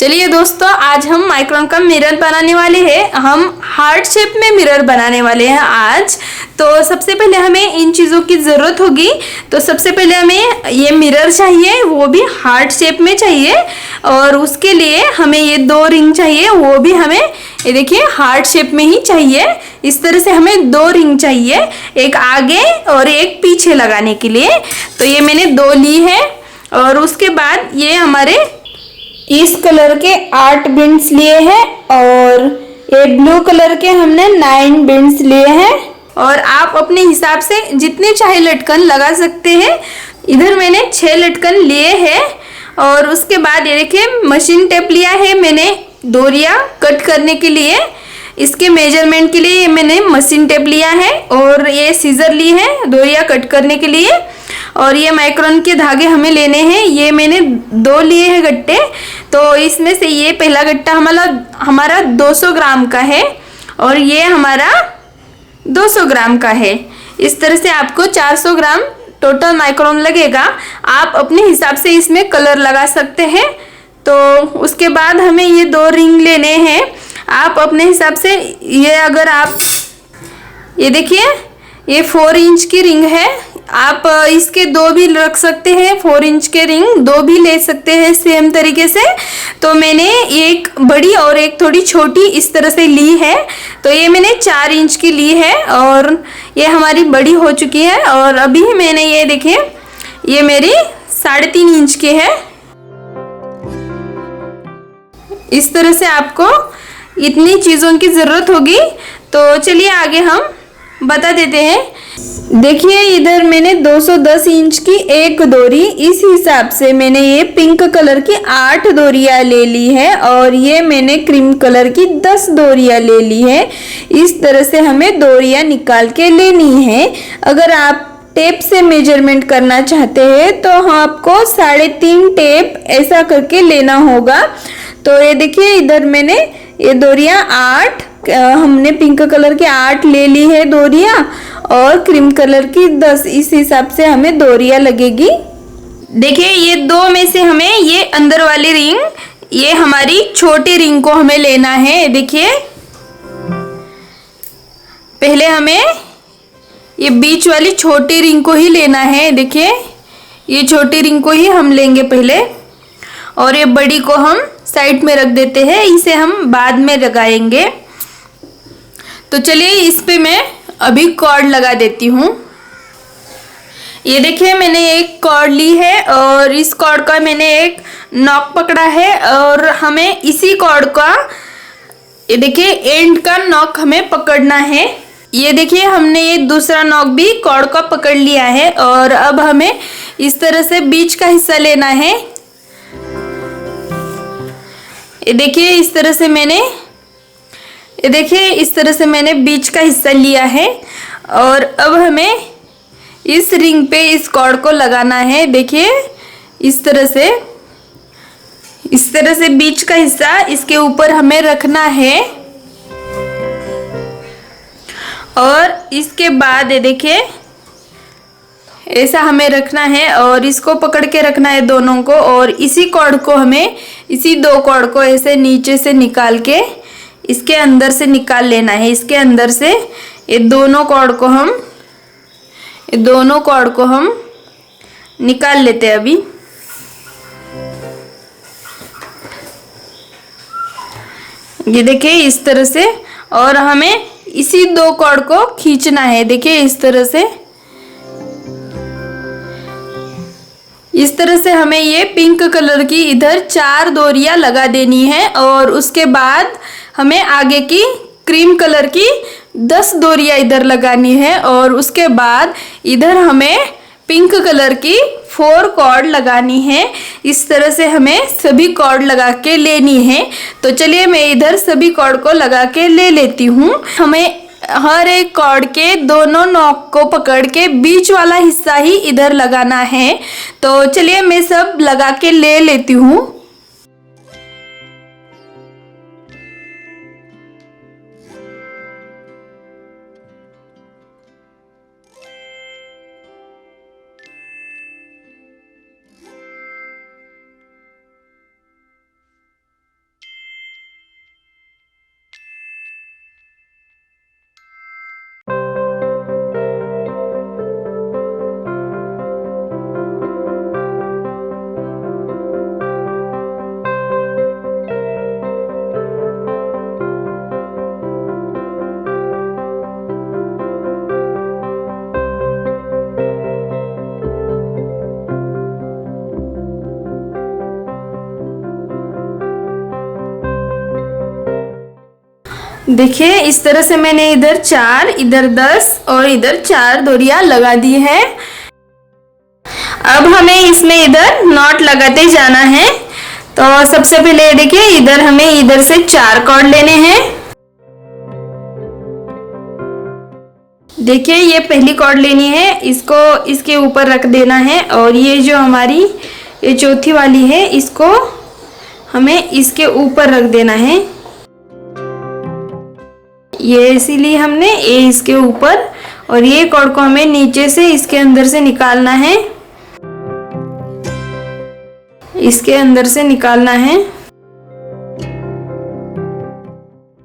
चलिए दोस्तों, आज हम माइक्रोन का मिरर बनाने वाले हैं। हम हार्ट शेप में मिरर बनाने वाले हैं आज। तो सबसे पहले हमें इन चीज़ों की ज़रूरत होगी। तो सबसे पहले हमें ये मिरर चाहिए, वो भी हार्ट शेप में चाहिए। और उसके लिए हमें ये 2 रिंग चाहिए, वो भी हमें ये देखिए हार्ट शेप में ही चाहिए। इस तरह से हमें 2 रिंग चाहिए, एक आगे और एक पीछे लगाने के लिए। तो ये मैंने 2 ली है। और उसके बाद ये हमारे इस कलर के 8 बीन्स लिए हैं और ये ब्लू कलर के हमने 9 बीन्स लिए हैं। और आप अपने हिसाब से जितने चाहे लटकन लगा सकते हैं। इधर मैंने 6 लटकन लिए हैं। और उसके बाद ये देखिए मशीन टेप लिया है मैंने डोरिया कट करने के लिए। इसके मेजरमेंट के लिए मैंने मशीन टेप लिया है और ये सीजर ली है डोरिया कट करने के लिए। और ये माइक्रोन के धागे हमें लेने हैं, ये मैंने 2 लिए हैं गट्टे। तो इसमें से ये पहला गट्टा हमारा 200 ग्राम का है और ये हमारा 200 ग्राम का है। इस तरह से आपको 400 ग्राम टोटल माइक्रोन लगेगा। आप अपने हिसाब से इसमें कलर लगा सकते हैं। तो उसके बाद हमें ये 2 रिंग लेने हैं। आप अपने हिसाब से ये अगर आप ये देखिए ये 4 इंच की रिंग है। आप इसके 2 भी रख सकते हैं, 4 इंच के रिंग 2 भी ले सकते हैं सेम तरीके से। तो मैंने एक बड़ी और एक थोड़ी छोटी इस तरह से ली है। तो ये मैंने 4 इंच की ली है और ये हमारी बड़ी हो चुकी है। और अभी मैंने ये देखिए ये मेरी 3.5 इंच की है। इस तरह से आपको इतनी चीज़ों की ज़रूरत होगी। तो चलिए आगे हम बता देते हैं। देखिए इधर मैंने 210 इंच की एक डोरी, इस हिसाब से मैंने ये पिंक कलर की 8 डोरियां ले ली है और ये मैंने क्रीम कलर की 10 डोरियां ले ली है। इस तरह से हमें डोरियां निकाल के लेनी है। अगर आप टेप से मेजरमेंट करना चाहते हैं तो आपको 3.5 टेप ऐसा करके लेना होगा। तो ये देखिए इधर मैंने ये डोरियां 8 हमने पिंक कलर के 8 ले ली है डोरियां और क्रीम कलर की 10। इस हिसाब से हमें डोरियां लगेगी। देखिए ये 2 में से हमें ये अंदर वाली रिंग, ये हमारी छोटी रिंग को हमें लेना है। देखिए पहले हमें ये बीच वाली छोटी रिंग को ही लेना है। देखिए ये छोटी रिंग को ही हम लेंगे पहले और ये बड़ी को हम साइड में रख देते हैं, इसे हम बाद में लगाएंगे। तो चलिए इस पे मैं अभी कॉर्ड लगा देती हूँ। ये देखिए मैंने एक कॉर्ड ली है और इस कॉर्ड का मैंने एक नॉक पकड़ा है और हमें इसी कॉर्ड का ये देखिए एंड का नॉक हमें पकड़ना है। ये देखिए हमने ये दूसरा नॉक भी कॉर्ड का पकड़ लिया है और अब हमें इस तरह से बीच का हिस्सा लेना है। ये देखिए इस तरह से मैंने बीच का हिस्सा लिया है और अब हमें इस रिंग पे इस कॉर्ड को लगाना है। देखिए इस तरह से बीच का हिस्सा इसके ऊपर हमें रखना है। और इसके बाद ये देखिए ऐसा हमें रखना है और इसको पकड़ के रखना है दोनों को। और इसी कॉर्ड को हमें इसी 2 कॉर्ड को ऐसे नीचे से निकाल के इसके अंदर से निकाल लेना है। इसके अंदर से ये दोनों कॉर्ड को हम निकाल लेते हैं अभी। ये देखिए इस तरह से और हमें इसी 2 कॉर्ड को खींचना है। देखिए इस तरह से हमें ये पिंक कलर की इधर 4 डोरियां लगा देनी है और उसके बाद हमें आगे की क्रीम कलर की 10 डोरियां इधर लगानी है। और उसके बाद इधर हमें पिंक कलर की 4 कॉर्ड लगानी है। इस तरह से हमें सभी कॉर्ड लगा के लेनी है। तो चलिए मैं इधर सभी कॉर्ड को लगा के ले लेती हूँ। हमें हर एक कॉर्ड के दोनों नॉक को पकड़ के बीच वाला हिस्सा ही इधर लगाना है। तो चलिए मैं सब लगा के ले लेती हूँ। देखिए इस तरह से मैंने इधर 4, इधर 10 और इधर 4 डोरियां लगा दी है। अब हमें इसमें इधर नॉट लगाते जाना है। तो सबसे पहले देखिए इधर हमें इधर से 4 कॉर्ड लेने हैं। देखिए ये पहली कॉर्ड लेनी है, इसको इसके ऊपर रख देना है और ये जो हमारी ये चौथी वाली है इसको हमें इसके ऊपर रख देना है। ये इसीलिए हमने ये इसके ऊपर, और ये कॉर्ड को हमें नीचे से इसके अंदर से निकालना है, इसके अंदर से निकालना है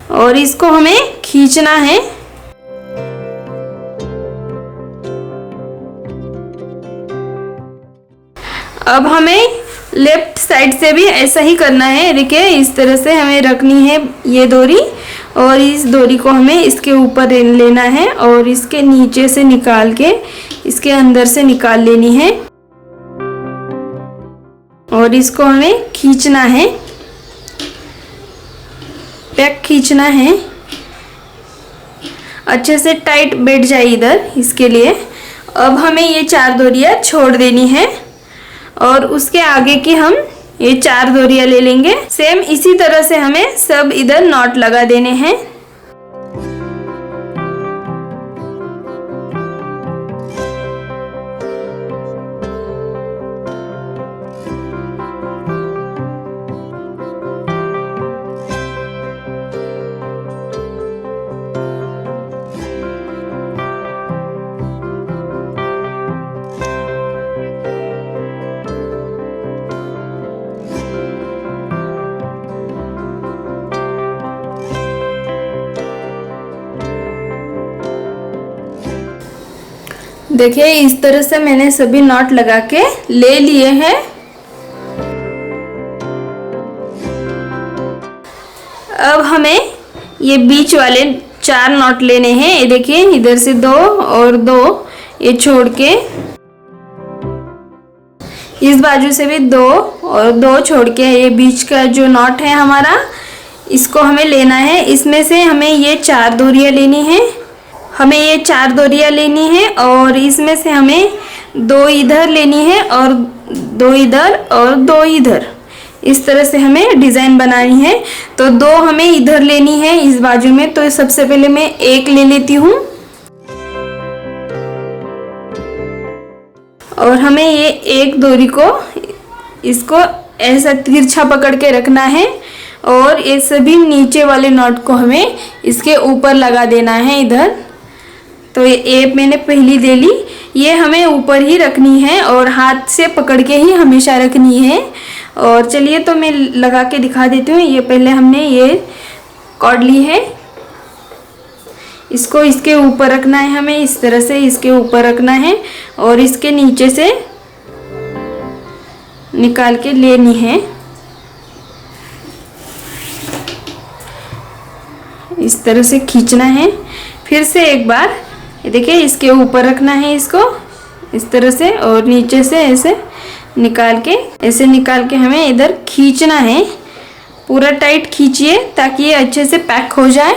और इसको हमें खींचना है। अब हमें लेफ्ट साइड से भी ऐसा ही करना है। देखिए इस तरह से हमें रखनी है ये डोरी और इस डोरी को हमें इसके ऊपर लेना है और इसके नीचे से निकाल के इसके अंदर से निकाल लेनी है और इसको हमें खींचना है, पैक खींचना है, अच्छे से टाइट बैठ जाए इधर इसके लिए। अब हमें ये 4 डोरियां छोड़ देनी है और उसके आगे की हम ये 4 डोरियां ले लेंगे। सेम इसी तरह से हमें सब इधर नॉट लगा देने हैं। देखिए इस तरह से मैंने सभी नॉट लगा के ले लिए हैं। अब हमें ये बीच वाले 4 नॉट लेने हैं। ये देखिए इधर से 2 और 2 ये छोड़ के, इस बाजू से भी 2 और 2 छोड़ के ये बीच का जो नॉट है हमारा, इसको हमें लेना है। इसमें से हमें ये 4 डोरियां लेनी है, हमें ये 4 डोरियां लेनी है और इसमें से हमें 2 इधर लेनी है और 2 इधर और 2 इधर। इस तरह से हमें डिज़ाइन बनानी है। तो 2 हमें इधर लेनी है इस बाजू में। तो सबसे पहले मैं 1 ले लेती हूँ और हमें ये 1 डोरी को इसको ऐसा तिरछा पकड़ के रखना है और ये सभी नीचे वाले नॉट को हमें इसके ऊपर लगा देना है इधर। तो ये मैंने पहली ले ली, ये हमें ऊपर ही रखनी है और हाथ से पकड़ के ही हमेशा रखनी है। और चलिए तो मैं लगा के दिखा देती हूँ। ये पहले हमने ये कॉर्ड ली है, इसको इसके ऊपर रखना है, हमें इस तरह से इसके ऊपर रखना है और इसके नीचे से निकाल के लेनी है। इस तरह से खींचना है। फिर से एक बार देखिए इसके ऊपर रखना है इसको इस तरह से और नीचे से ऐसे निकाल के हमें इधर खींचना है। पूरा टाइट खींचिए ताकि ये अच्छे से पैक हो जाए।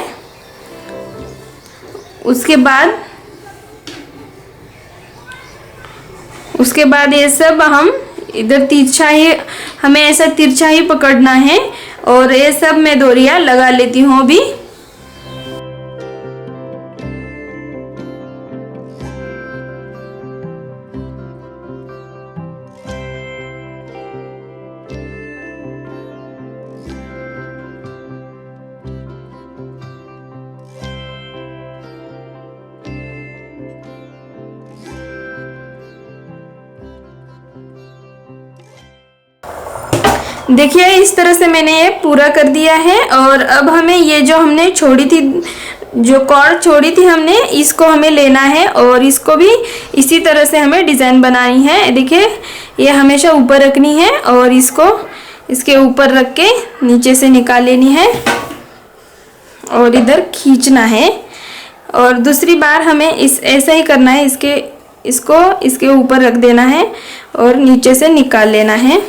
उसके बाद ये सब हम इधर तिरछा ही, हमें ऐसा तिरछा ही पकड़ना है और ये सब मैं डोरियां लगा लेती हूँ अभी। देखिए इस तरह से मैंने ये पूरा कर दिया है और अब हमें ये जो हमने छोड़ी थी, जो कॉर्ड छोड़ी थी हमने, इसको हमें लेना है और इसको भी इसी तरह से हमें डिज़ाइन बनानी है। देखिए ये हमेशा ऊपर रखनी है और इसको इसके ऊपर रख के नीचे से निकाल लेनी है और इधर खींचना है। और दूसरी बार हमें ऐसा ही करना है, इसको इसके ऊपर रख देना है और नीचे से निकाल लेना है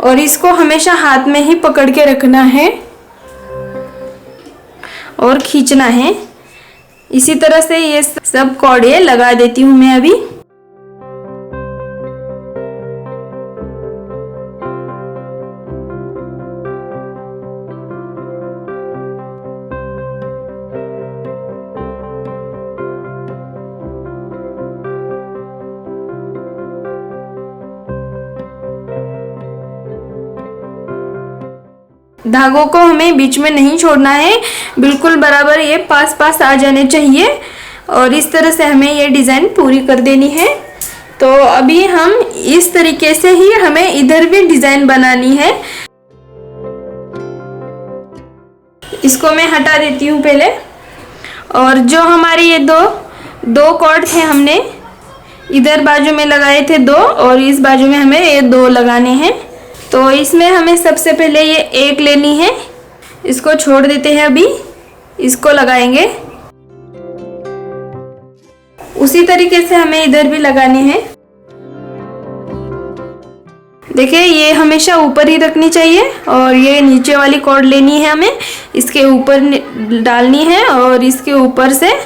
और इसको हमेशा हाथ में ही पकड़ के रखना है और खींचना है। इसी तरह से ये सब कॉर्ड ये लगा देती हूँ मैं अभी। धागों को हमें बीच में नहीं छोड़ना है, बिल्कुल बराबर ये पास पास आ जाने चाहिए और इस तरह से हमें ये डिज़ाइन पूरी कर देनी है। तो अभी हम इस तरीके से ही हमें इधर भी डिज़ाइन बनानी है। इसको मैं हटा देती हूँ पहले। और जो हमारे ये दो कॉर्ड थे हमने इधर बाजू में लगाए थे 2 और इस बाजू में हमें ये 2 लगाने हैं। तो इसमें हमें सबसे पहले ये 1 लेनी है, इसको छोड़ देते हैं अभी, इसको लगाएंगे। उसी तरीके से हमें इधर भी लगाने हैं। देखिए ये हमेशा ऊपर ही रखनी चाहिए और ये नीचे वाली कॉर्ड लेनी है हमें, इसके ऊपर डालनी है और इसके ऊपर से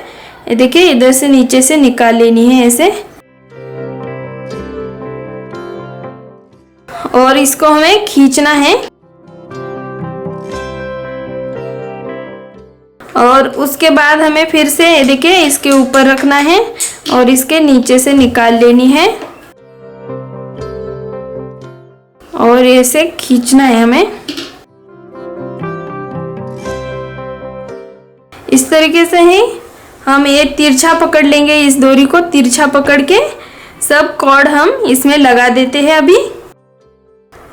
देखिए इधर से नीचे से निकाल लेनी है ऐसे। और इसको हमें खींचना है और उसके बाद हमें फिर से देखिए इसके ऊपर रखना है और इसके नीचे से निकाल लेनी है और ऐसे खींचना है हमें। इस तरीके से ही हम ये तिरछा पकड़ लेंगे, इस डोरी को तिरछा पकड़ के सब कॉर्ड हम इसमें लगा देते हैं अभी।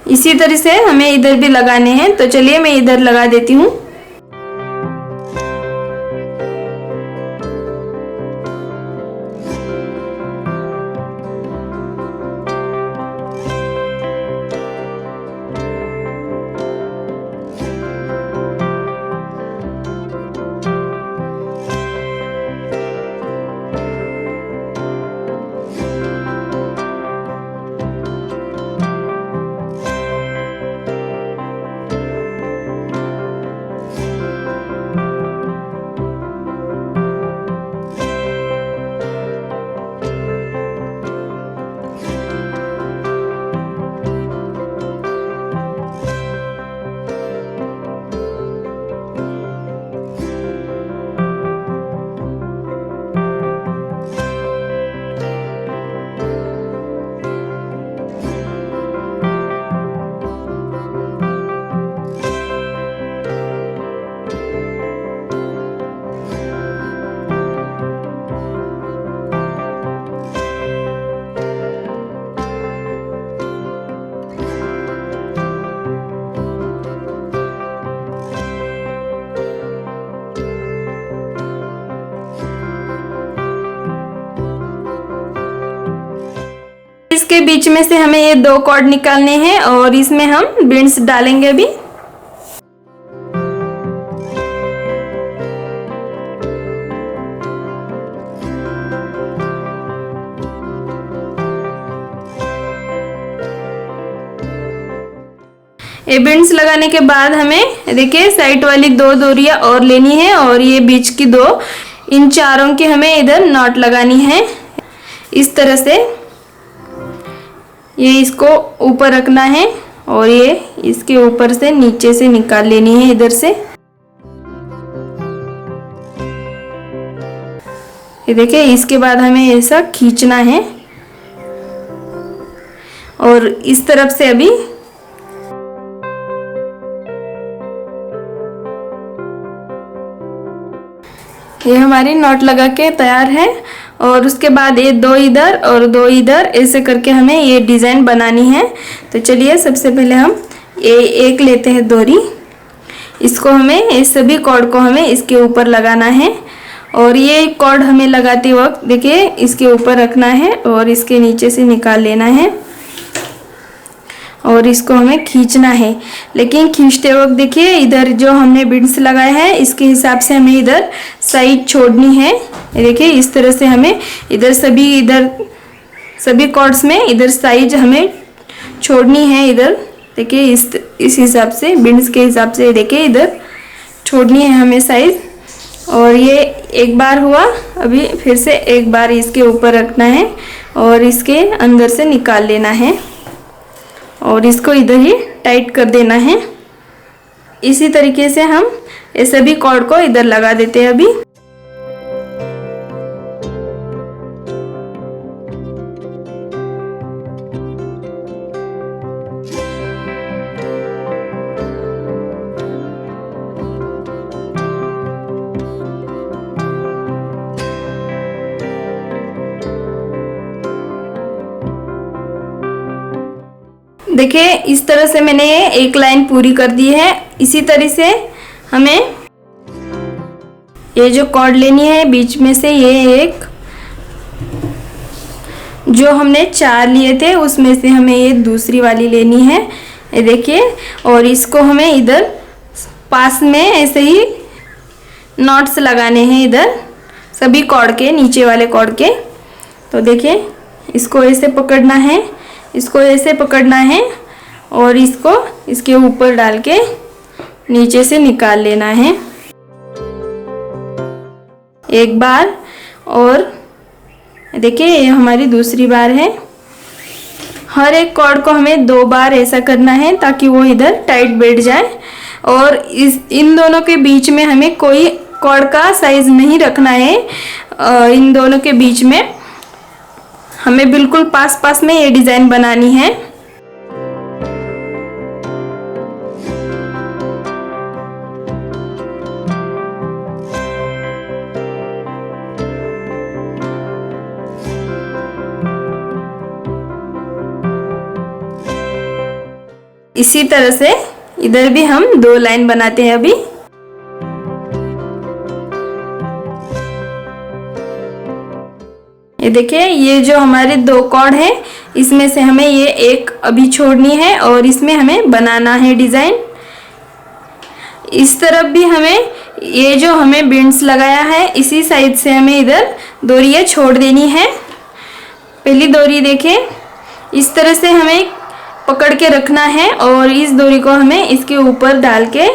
इसी तरह से हमें इधर भी लगाने हैं, तो चलिए मैं इधर लगा देती हूँ। इसके बीच में से हमें ये 2 कॉर्ड निकालने हैं और इसमें हम बीड्स डालेंगे अभी। ये बीड्स लगाने के बाद हमें देखिए साइड वाली 2 डोरियां और लेनी है और ये बीच की 2, इन चारों की हमें इधर नॉट लगानी है। इस तरह से ये इसको ऊपर रखना है और ये इसके ऊपर से नीचे से निकाल लेनी है इधर से। ये देखिए इसके बाद हमें ऐसा खींचना है और इस तरफ से अभी ये हमारी नॉट लगा के तैयार है। और उसके बाद ये 2 इधर और 2 इधर ऐसे करके हमें ये डिज़ाइन बनानी है। तो चलिए सबसे पहले हम ये 1 लेते हैं डोरी, इसको हमें ये सभी कॉर्ड को हमें इसके ऊपर लगाना है और ये कॉर्ड हमें लगाते वक्त देखिए इसके ऊपर रखना है और इसके नीचे से निकाल लेना है और इसको हमें खींचना है। लेकिन खींचते वक्त देखिए इधर जो हमने बीड्स लगाए हैं इसके हिसाब से हमें इधर साइड छोड़नी है। देखिए इस तरह से हमें इधर सभी कॉर्ड्स में इधर साइज हमें छोड़नी है। इधर देखिए इस हिसाब से बीड्स के हिसाब से देखिए इधर छोड़नी है हमें साइज। और ये एक बार हुआ, अभी फिर से एक बार इसके ऊपर रखना है और इसके अंदर से निकाल लेना है और इसको इधर ही टाइट कर देना है। इसी तरीके से हम ये सभी कॉर्ड को इधर लगा देते हैं अभी। देखिए इस तरह से मैंने एक लाइन पूरी कर दी है। इसी तरह से हमें ये जो कॉर्ड लेनी है बीच में से, ये एक जो हमने 4 लिए थे उसमें से हमें ये दूसरी वाली लेनी है, ये देखिए। और इसको हमें इधर पास में ऐसे ही नॉट्स लगाने हैं इधर सभी कॉर्ड के, नीचे वाले कॉर्ड के। तो देखिए इसको ऐसे पकड़ना है, इसको ऐसे पकड़ना है और इसको इसके ऊपर डाल के नीचे से निकाल लेना है एक बार। और देखिए ये हमारी दूसरी बार है। हर एक कॉर्ड को हमें 2 बार ऐसा करना है ताकि वो इधर टाइट बैठ जाए। और इन दोनों के बीच में हमें कोई कॉर्ड का साइज नहीं रखना है। इन दोनों के बीच में हमें बिल्कुल पास पास में ये डिजाइन बनानी है। इसी तरह से इधर भी हम 2 लाइन बनाते हैं अभी। ये देखिए ये जो हमारे 2 कॉर्ड है इसमें से हमें ये एक अभी छोड़नी है और इसमें हमें बनाना है डिजाइन। इस तरफ भी हमें ये जो हमें बीड्स लगाया है इसी साइड से हमें इधर डोरियां छोड़ देनी है। पहली डोरी देखें, इस तरह से हमें पकड़ के रखना है और इस डोरी को हमें इसके ऊपर डाल के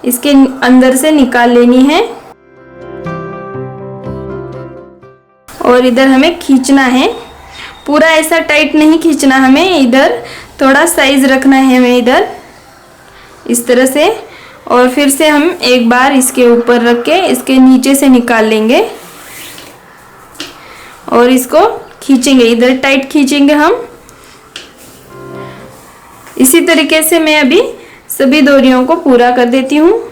इसके अंदर से निकाल लेनी है और इधर हमें खींचना है। पूरा ऐसा टाइट नहीं खींचना, हमें इधर थोड़ा साइज रखना है हमें इधर इस तरह से। और फिर से हम एक बार इसके ऊपर रख के इसके नीचे से निकाल लेंगे और इसको खींचेंगे, इधर टाइट खींचेंगे हम। इसी तरीके से मैं अभी सभी डोरियों को पूरा कर देती हूँ।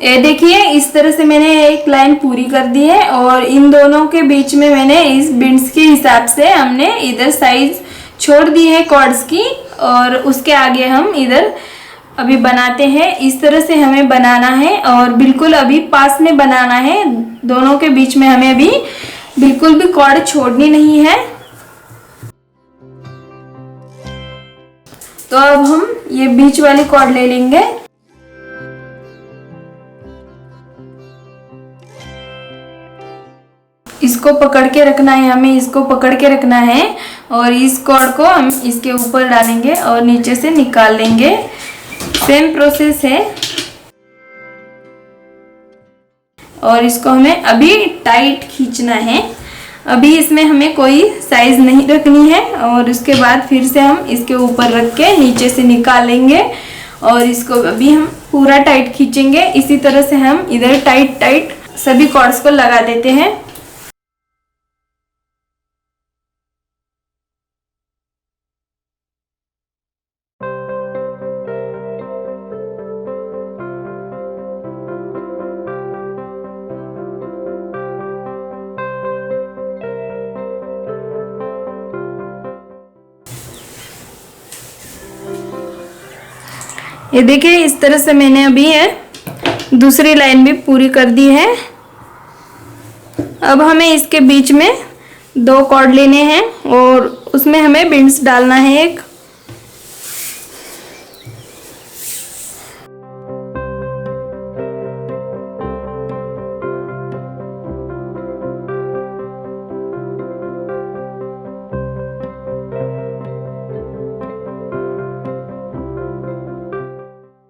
ये देखिए इस तरह से मैंने एक लाइन पूरी कर दी है और इन दोनों के बीच में मैंने इस बीड्स के हिसाब से हमने इधर साइज छोड़ दी है कॉर्ड्स की और उसके आगे हम इधर अभी बनाते हैं। इस तरह से हमें बनाना है और बिल्कुल अभी पास में बनाना है। दोनों के बीच में हमें अभी बिल्कुल भी कॉर्ड छोड़नी नहीं है। तो अब हम ये बीच वाली कॉर्ड ले लेंगे। इसको पकड़ के रखना है, हमें इसको पकड़ के रखना है और इस कॉर्ड को हम इसके ऊपर डालेंगे और नीचे से निकाल लेंगे। सेम प्रोसेस है और इसको हमें अभी टाइट खींचना है। अभी इसमें हमें कोई साइज नहीं रखनी है और उसके बाद फिर से हम इसके ऊपर रख के नीचे से निकाल लेंगे और इसको अभी हम पूरा टाइट खींचेंगे। इसी तरह से हम इधर टाइट सभी कॉर्ड्स को लगा देते हैं। ये देखिए इस तरह से मैंने अभी दूसरी लाइन भी पूरी कर दी है। अब हमें इसके बीच में 2 कॉर्ड लेने हैं और उसमें हमें बीड्स डालना है एक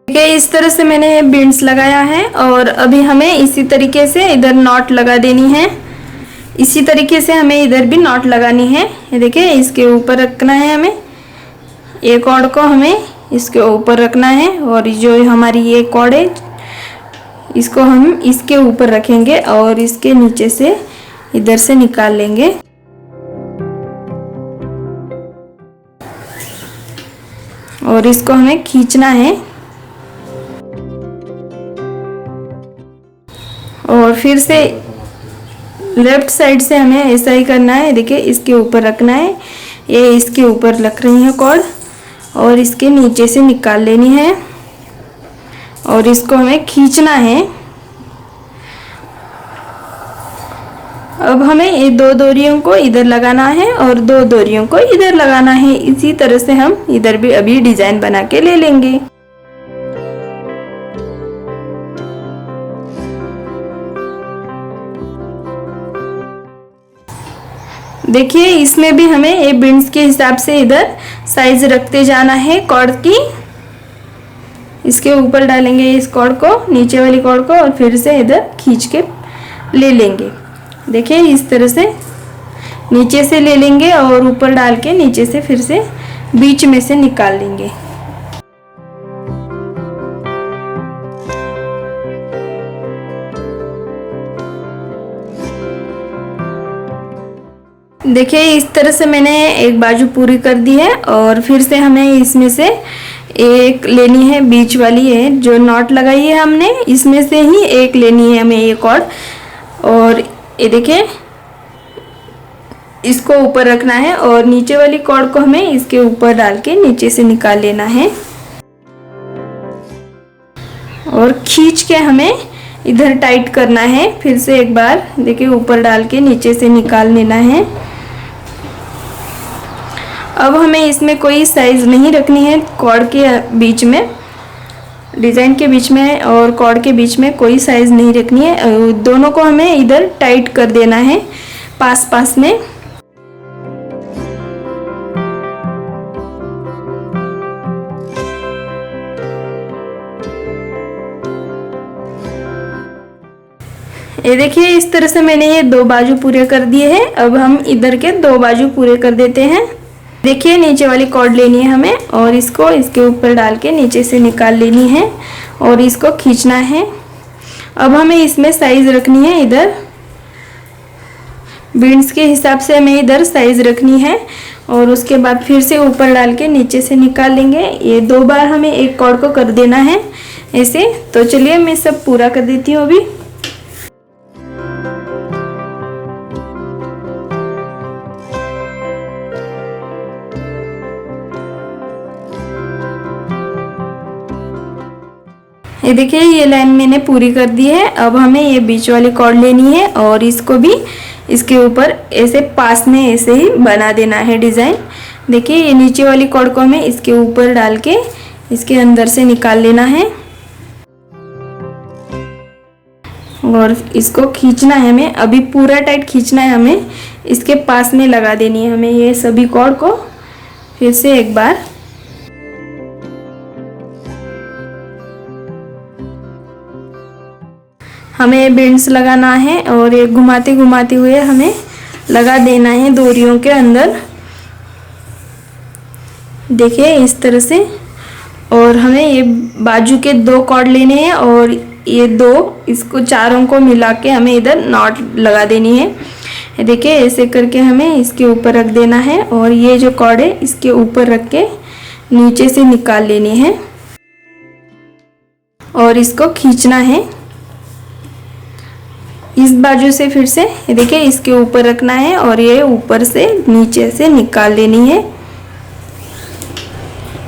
देखिए इस तरह से मैंने बीड्स लगाया है और अभी हमें इसी तरीके से इधर नॉट लगा देनी है। इसी तरीके से हमें इधर भी नॉट लगानी है। ये देखिए इसके ऊपर रखना है हमें, एक कॉर्ड को हमें इसके ऊपर रखना है और जो हमारी ये कॉर्ड है इसको हम इसके ऊपर रखेंगे और इसके नीचे से इधर से निकाल लेंगे। और इसको हमें खींचना है और फिर से लेफ्ट साइड से हमें ऐसा ही करना है। देखिए इसके ऊपर रखना है, ये इसके ऊपर रख रही है कॉर्ड और इसके नीचे से निकाल लेनी है और इसको हमें खींचना है। अब हमें ये दो डोरियों को इधर लगाना है और दो डोरियों को इधर लगाना है। इसी तरह से हम इधर भी अभी डिजाइन बना के ले लेंगे। देखिए इसमें भी हमें ये बीड्स के हिसाब से इधर साइज रखते जाना है कॉर्ड की। इसके ऊपर डालेंगे इस कॉर्ड को, नीचे वाली कॉर्ड को, और फिर से इधर खींच के ले लेंगे। देखिए इस तरह से नीचे से ले लेंगे और ऊपर डाल के नीचे से फिर से बीच में से निकाल लेंगे। देखिए इस तरह से मैंने एक बाजू पूरी कर दी है और फिर से हमें इसमें से एक लेनी है, बीच वाली है जो नॉट लगाई है हमने, इसमें से ही एक लेनी है हमें ये कॉर्ड। और ये देखिए इसको ऊपर रखना है और नीचे वाली कॉर्ड को हमें इसके ऊपर डाल के नीचे से निकाल लेना है और खींच के हमें इधर टाइट करना है। फिर से एक बार देखिए ऊपर डाल के नीचे से निकाल लेना है। अब हमें इसमें कोई साइज नहीं रखनी है कॉर्ड के बीच में, डिज़ाइन के बीच में और कॉर्ड के बीच में कोई साइज नहीं रखनी है। दोनों को हमें इधर टाइट कर देना है पास पास में। ये देखिए इस तरह से मैंने ये दो बाजू पूरे कर दिए हैं। अब हम इधर के दो बाजू पूरे कर देते हैं। देखिए नीचे वाली कॉर्ड लेनी है हमें और इसको इसके ऊपर डाल के नीचे से निकाल लेनी है और इसको खींचना है। अब हमें इसमें साइज रखनी है, इधर बीड्स के हिसाब से हमें इधर साइज रखनी है और उसके बाद फिर से ऊपर डाल के नीचे से निकाल लेंगे। ये दो बार हमें एक कॉर्ड को कर देना है ऐसे। तो चलिए मैं सब पूरा कर देती हूँ अभी। ये देखिए ये लाइन मैंने पूरी कर दी है। अब हमें ये बीच वाली कॉर्ड लेनी है और इसको भी इसके ऊपर ऐसे पास में ऐसे ही बना देना है डिज़ाइन। देखिए ये नीचे वाली कॉर्ड को हमें इसके ऊपर डाल के इसके अंदर से निकाल लेना है और इसको खींचना है हमें। अभी पूरा टाइट खींचना है हमें, इसके पास में लगा देनी है हमें ये सभी कॉर्ड को। फिर से एक बार हमें बीड्स लगाना है और ये घुमाते घुमाते हुए हमें लगा देना है डोरियों के अंदर। देखिए इस तरह से। और हमें ये बाजू के दो कॉर्ड लेने हैं और ये दो, इसको चारों को मिला के हमें इधर नॉट लगा देनी है। देखिए ऐसे करके हमें इसके ऊपर रख देना है और ये जो कॉर्ड है इसके ऊपर रख के नीचे से निकाल लेनी है और इसको खींचना है इस बाजू से। फिर से ये देखिए इसके ऊपर रखना है और ये ऊपर से नीचे से निकाल लेनी है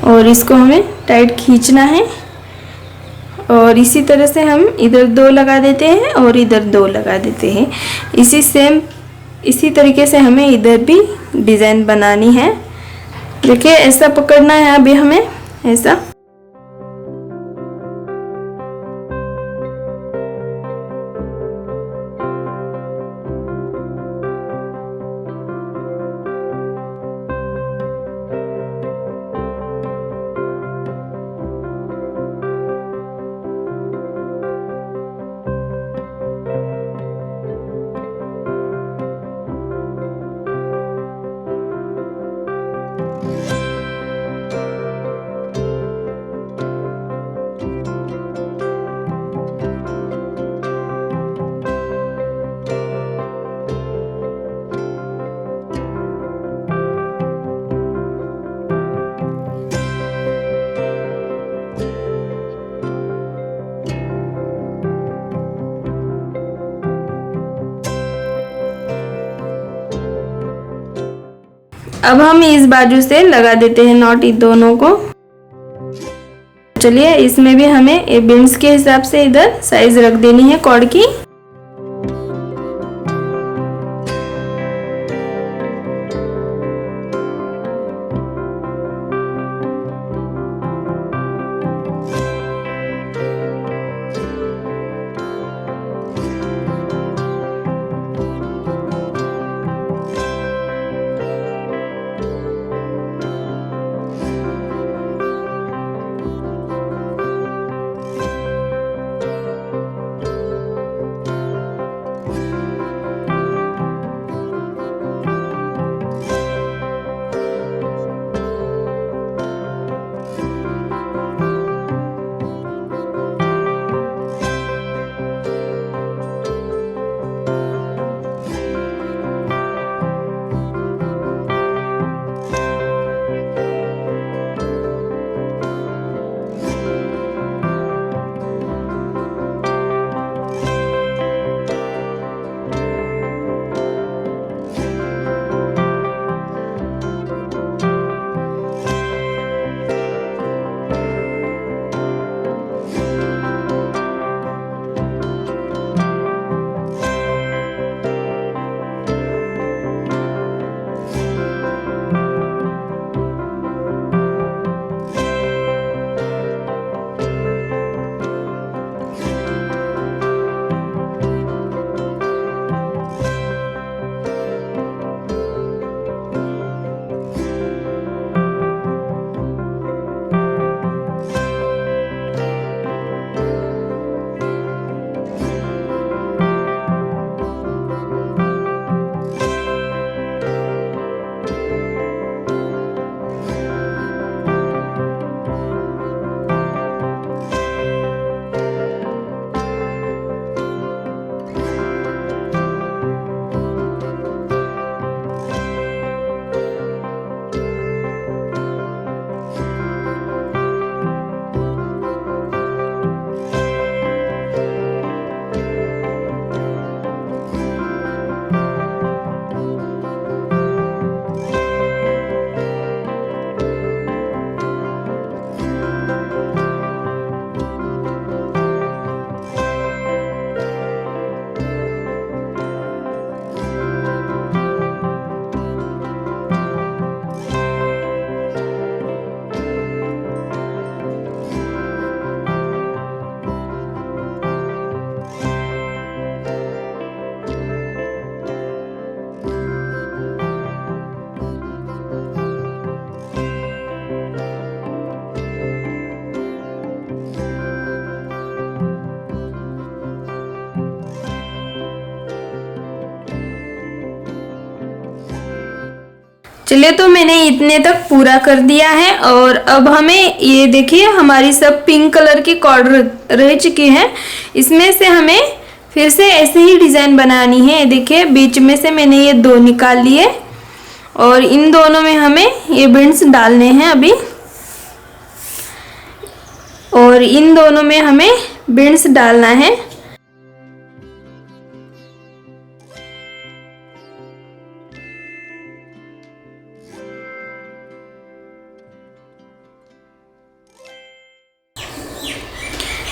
और इसको हमें टाइट खींचना है। और इसी तरह से हम इधर दो लगा देते हैं और इधर दो लगा देते हैं। इसी तरीके से हमें इधर भी डिज़ाइन बनानी है। देखिए ऐसा पकड़ना है अभी हमें ऐसा। अब हम इस बाजू से लगा देते हैं नॉट इन दोनों को। चलिए इसमें भी हमें ये बीन्स के हिसाब से इधर साइज रख देनी है कॉर्ड की। चलिए तो मैंने इतने तक पूरा कर दिया है और अब हमें ये देखिए हमारी सब पिंक कलर की कॉर्ड रह चुकी है। इसमें से हमें फिर से ऐसे ही डिज़ाइन बनानी है। देखिए बीच में से मैंने ये दो निकाल लिए और इन दोनों में हमें ये बीड्स डालने हैं अभी, और इन दोनों में हमें बीड्स डालना है।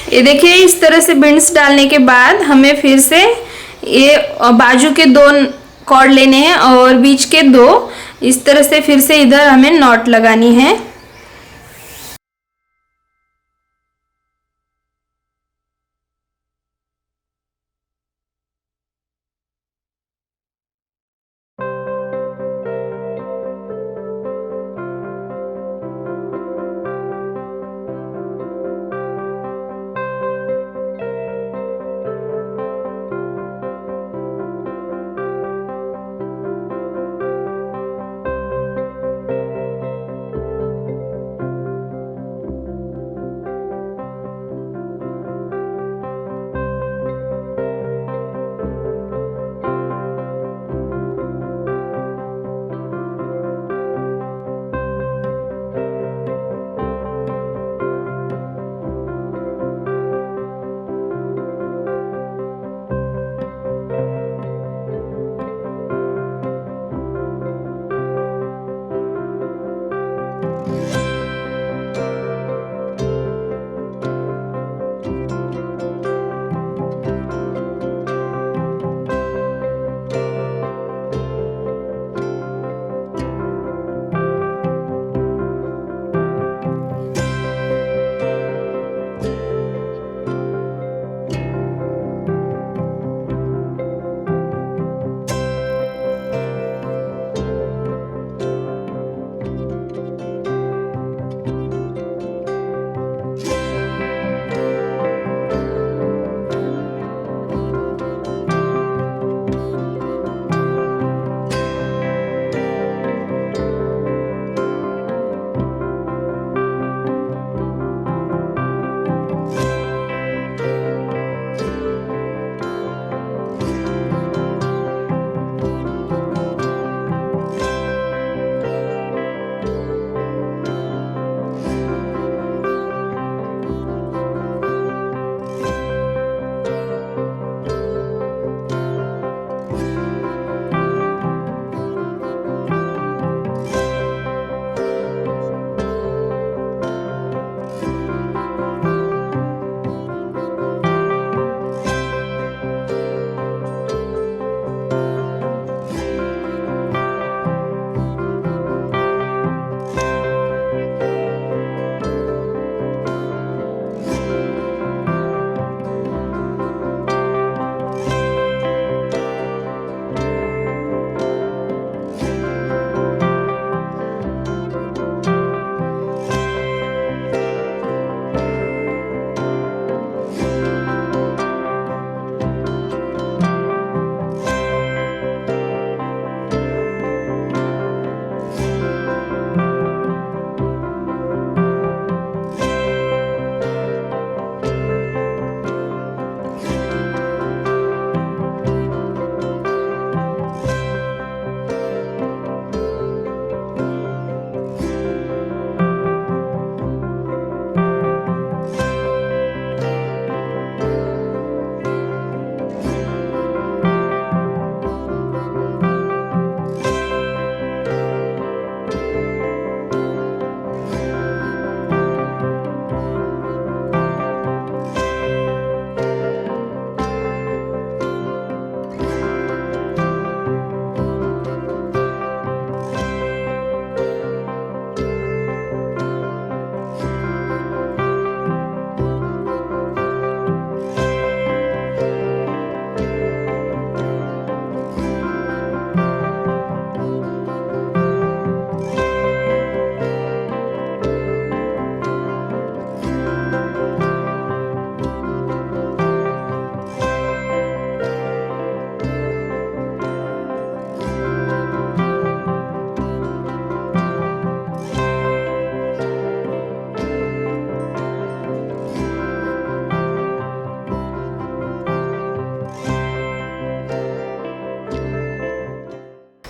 ये देखिए इस तरह से बीड्स डालने के बाद हमें फिर से ये बाजू के दो कॉर्ड लेने हैं और बीच के दो, इस तरह से फिर से इधर हमें नॉट लगानी है।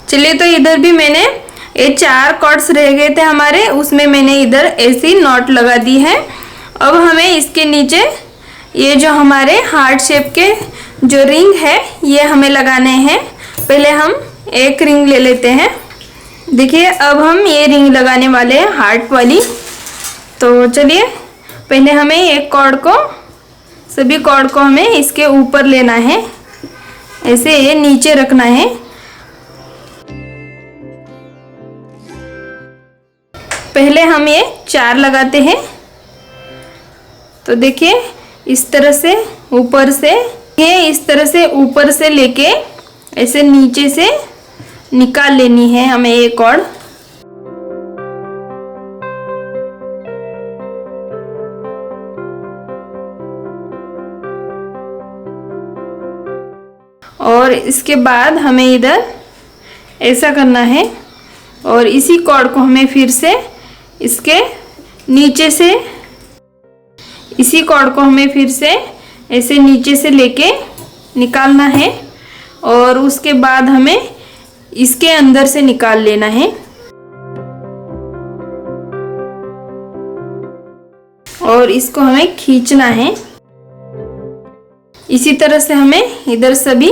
चलिए, तो इधर भी मैंने ये 4 कॉर्ड्स रह गए थे हमारे, उसमें मैंने इधर ऐसी नॉट लगा दी है। अब हमें इसके नीचे ये जो हमारे हार्ट शेप के जो रिंग है ये हमें लगाने हैं। पहले हम एक रिंग ले लेते हैं। देखिए, अब हम ये रिंग लगाने वाले हैं हार्ट वाली। तो चलिए, पहले हमें एक कॉर्ड को, सभी कॉर्ड को हमें इसके ऊपर लेना है, ऐसे ये नीचे रखना है। पहले हम ये 4 लगाते हैं। तो देखिए, इस तरह से ऊपर से, ये इस तरह से ऊपर से लेके ऐसे नीचे से निकाल लेनी है हमें ये कॉर्ड। और इसके बाद हमें इधर ऐसा करना है और इसी कॉर्ड को हमें फिर से इसके नीचे से, इसी कॉर्ड को हमें फिर से ऐसे नीचे से लेके निकालना है और उसके बाद हमें इसके अंदर से निकाल लेना है। और इसको हमें खींचना है। इसी तरह से हमें इधर सभी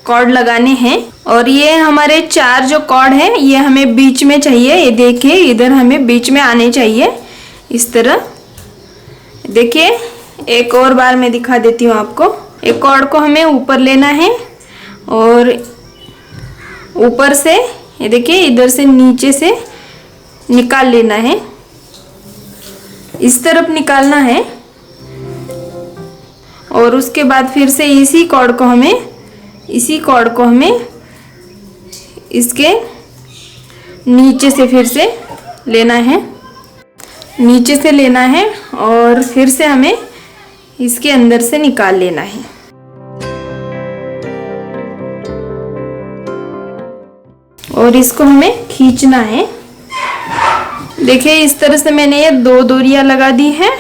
कॉर्ड लगाने हैं। और ये हमारे 4 जो कॉर्ड हैं ये हमें बीच में चाहिए। ये देखिए, इधर हमें बीच में आने चाहिए इस तरह। देखिए, एक और बार मैं दिखा देती हूँ आपको। एक कॉर्ड को हमें ऊपर लेना है और ऊपर से ये देखिए इधर से नीचे से निकाल लेना है, इस तरफ निकालना है। और उसके बाद फिर से इसी कॉर्ड को हमें इसके नीचे से फिर से लेना है, नीचे से लेना है और फिर से हमें इसके अंदर से निकाल लेना है। और इसको हमें खींचना है। देखिए, इस तरह से मैंने ये 2 डोरियां लगा दी है।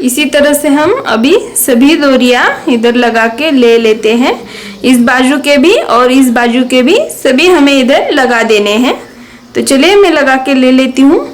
इसी तरह से हम अभी सभी डोरियां इधर लगा के ले लेते हैं। इस बाजू के भी और इस बाजू के भी सभी हमें इधर लगा देने हैं। तो चलिए, मैं लगा के ले लेती हूँ।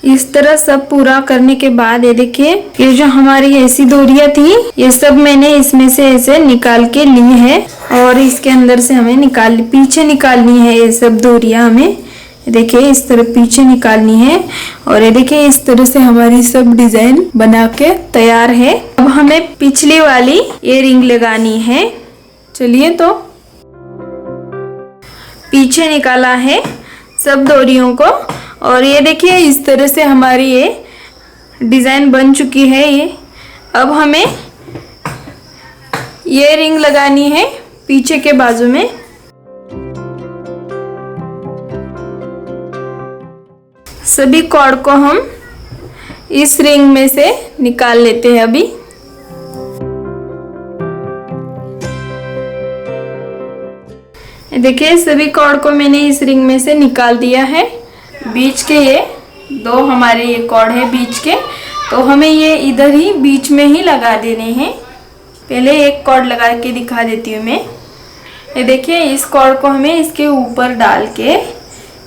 इस तरह सब पूरा करने के बाद ये देखिए, ये जो हमारी ऐसी डोरियां थी ये सब मैंने इसमें से ऐसे निकाल के ली है और इसके अंदर से हमें पीछे निकालनी है ये सब डोरियां हमें। देखिए इस तरह पीछे निकालनी है और ये देखिए इस तरह से हमारी सब डिजाइन बना के तैयार है। अब हमें पिछली वाली इयररिंग लगानी है। चलिए, तो पीछे निकाला है सब डोरियों को और ये देखिए इस तरह से हमारी ये डिजाइन बन चुकी है। ये अब हमें ये रिंग लगानी है पीछे के बाजू में। सभी कॉर्ड को हम इस रिंग में से निकाल लेते हैं अभी। देखिए सभी कॉर्ड को मैंने इस रिंग में से निकाल दिया है। बीच के ये दो हमारे ये कॉर्ड है बीच के, तो हमें ये इधर ही बीच में ही लगा देने हैं। पहले एक कॉर्ड लगा के दिखा देती हूँ मैं। ये देखिए इस कॉर्ड को हमें इसके ऊपर डाल के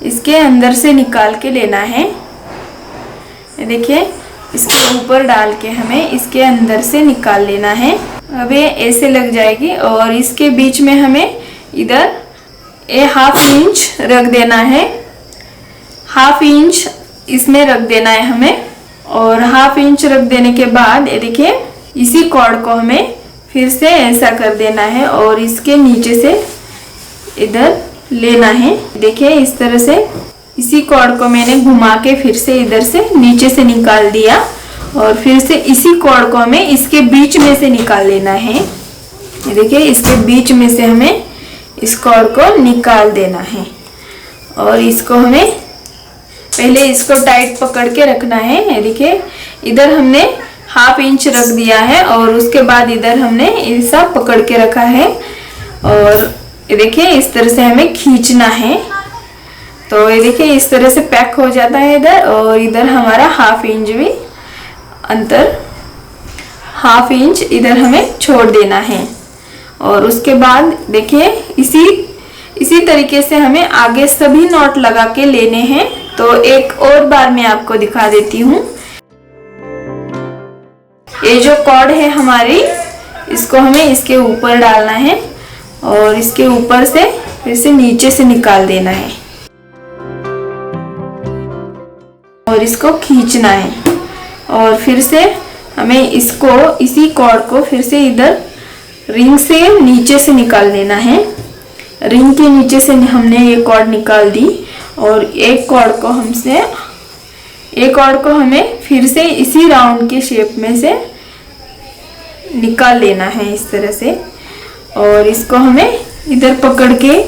इसके अंदर से निकाल के लेना है। ये देखिए इसके ऊपर डाल के हमें इसके अंदर से निकाल लेना है। अब ये ऐसे लग जाएगी और इसके बीच में हमें इधर ये 1/2 इंच रख देना है। 1/2 इंच इसमें रख देना है हमें और 1/2 इंच रख देने के बाद ये देखिए इसी कॉर्ड को हमें फिर से ऐसा कर देना है और इसके नीचे से इधर लेना है। देखिए इस तरह से इसी कॉर्ड को मैंने घुमा के फिर से इधर से नीचे से निकाल दिया और फिर से इसी कॉर्ड को हमें इसके बीच में से निकाल लेना है। ये देखिए इसके बीच में से हमें इस कॉर्ड को निकाल देना है और इसको हमें पहले इसको टाइट पकड़ के रखना है। ये देखिए इधर हमने 1/2 इंच रख दिया है और उसके बाद इधर हमने ऐसा पकड़ के रखा है और ये देखिए इस तरह से हमें खींचना है। तो ये देखिए इस तरह से पैक हो जाता है इधर और इधर हमारा 1/2 इंच भी अंतर 1/2 इंच इधर हमें छोड़ देना है। और उसके बाद देखिए इसी तरीके से हमें आगे सभी नॉट लगा के लेने हैं। तो एक और बार मैं आपको दिखा देती हूँ। ये जो कॉर्ड है हमारी इसको हमें इसके ऊपर डालना है और इसके ऊपर से फिर से नीचे से निकाल देना है और इसको खींचना है और फिर से हमें इसी कॉर्ड को फिर से इधर रिंग से नीचे से निकाल देना है। रिंग के नीचे से हमने ये कॉर्ड निकाल दी और एक कॉर्ड को हमें फिर से इसी राउंड के शेप में से निकाल लेना है इस तरह से और इसको हमें इधर पकड़ के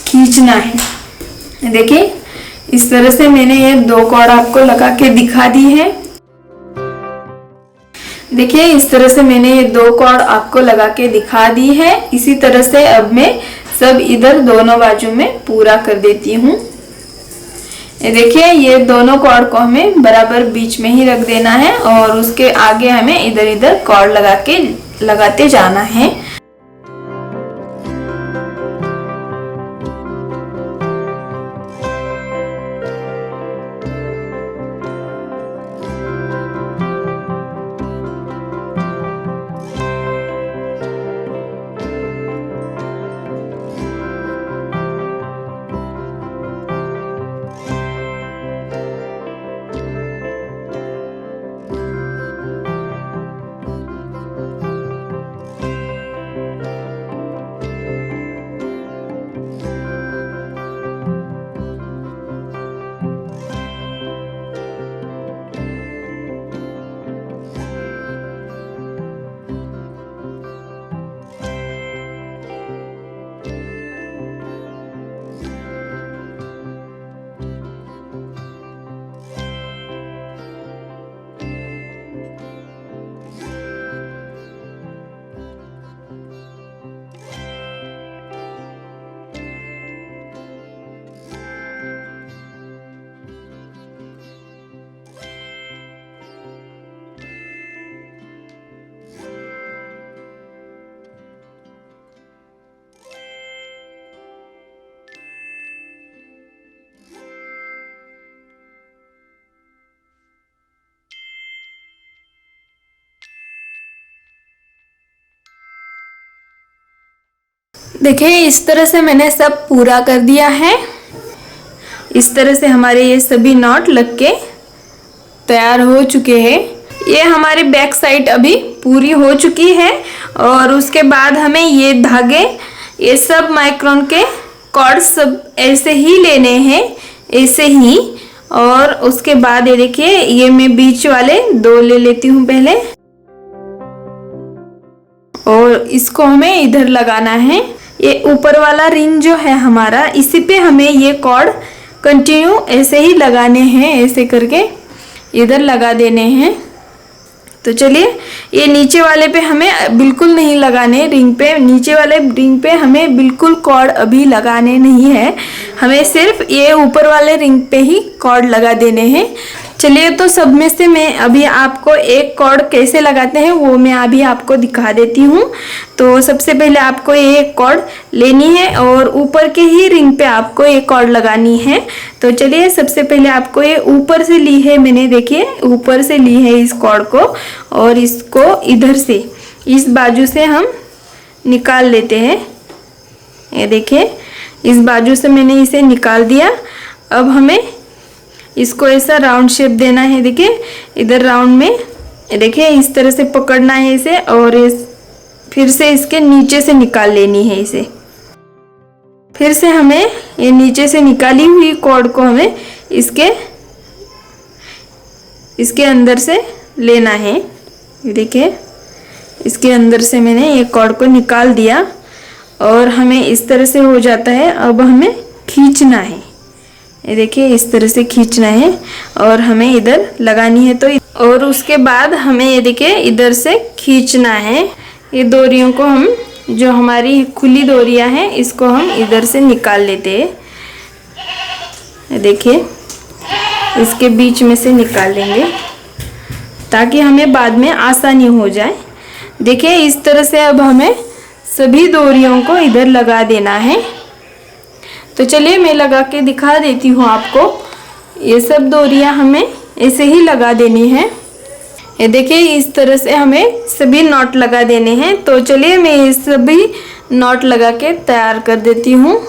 खींचना है। देखिए इस तरह से मैंने ये 2 कॉर्ड आपको लगा के दिखा दी है। देखिए इस तरह से मैंने ये 2 कॉर्ड आपको लगा के दिखा दी है। इसी तरह से अब मैं सब इधर दोनों बाजू में पूरा कर देती हूँ। ये देखिए ये दोनों कॉर्ड को हमें बराबर बीच में ही रख देना है और उसके आगे हमें इधर इधर कॉर्ड लगाते जाना है। देखिए इस तरह से मैंने सब पूरा कर दिया है। इस तरह से हमारे ये सभी नॉट लग के तैयार हो चुके हैं। ये हमारी बैक साइड अभी पूरी हो चुकी है और उसके बाद हमें ये धागे, ये सब माइक्रोन के कॉर्ड सब ऐसे ही लेने हैं, ऐसे ही। और उसके बाद ये देखिए, ये मैं बीच वाले 2 ले लेती हूँ पहले, और इसको हमें इधर लगाना है। ये ऊपर वाला रिंग जो है हमारा, इसी पे हमें ये कॉर्ड कंटिन्यू ऐसे ही लगाने हैं, ऐसे करके इधर लगा देने हैं। तो चलिए, ये नीचे वाले पे हमें बिल्कुल नहीं लगाने, रिंग पे, नीचे वाले रिंग पे हमें बिल्कुल कॉर्ड अभी लगाने नहीं है, हमें सिर्फ ये ऊपर वाले रिंग पे ही कॉर्ड लगा देने हैं। चलिए, तो सब में से मैं अभी आपको एक कॉर्ड कैसे लगाते हैं वो मैं अभी आपको दिखा देती हूँ। तो सबसे पहले आपको ये कॉर्ड लेनी है और ऊपर के ही रिंग पे आपको ये कॉर्ड लगानी है। तो चलिए, सबसे पहले आपको ये ऊपर से ली है मैंने, देखिए ऊपर से ली है इस कॉर्ड को, और इसको इधर से इस बाजू से हम निकाल लेते हैं। ये देखिए, इस बाजू से मैंने इसे निकाल दिया। अब हमें इसको ऐसा राउंड शेप देना है। देखिए इधर राउंड में, देखिए इस तरह से पकड़ना है इसे, और फिर से इसके नीचे से निकाल लेनी है इसे। फिर से हमें ये नीचे से निकाली हुई कॉर्ड को हमें इसके अंदर से लेना है। ये देखिए, इसके अंदर से मैंने ये कॉर्ड को निकाल दिया और हमें इस तरह से हो जाता है। अब हमें खींचना है, ये देखिए इस तरह से खींचना है और हमें इधर लगानी है। तो और उसके बाद हमें ये देखिए इधर से खींचना है। ये डोरियों को हम, जो हमारी खुली डोरियां हैं, इसको हम इधर से निकाल लेते हैं। ये देखिए, इसके बीच में से निकाल लेंगे ताकि हमें बाद में आसानी हो जाए। देखिए इस तरह से अब हमें सभी डोरियों को इधर लगा देना है। तो चलिए, मैं लगा के दिखा देती हूँ आपको। ये सब डोरियां हमें ऐसे ही लगा देनी है। ये देखिए, इस तरह से हमें सभी नॉट लगा देने हैं। तो चलिए, मैं ये सभी नॉट लगा के तैयार कर देती हूँ।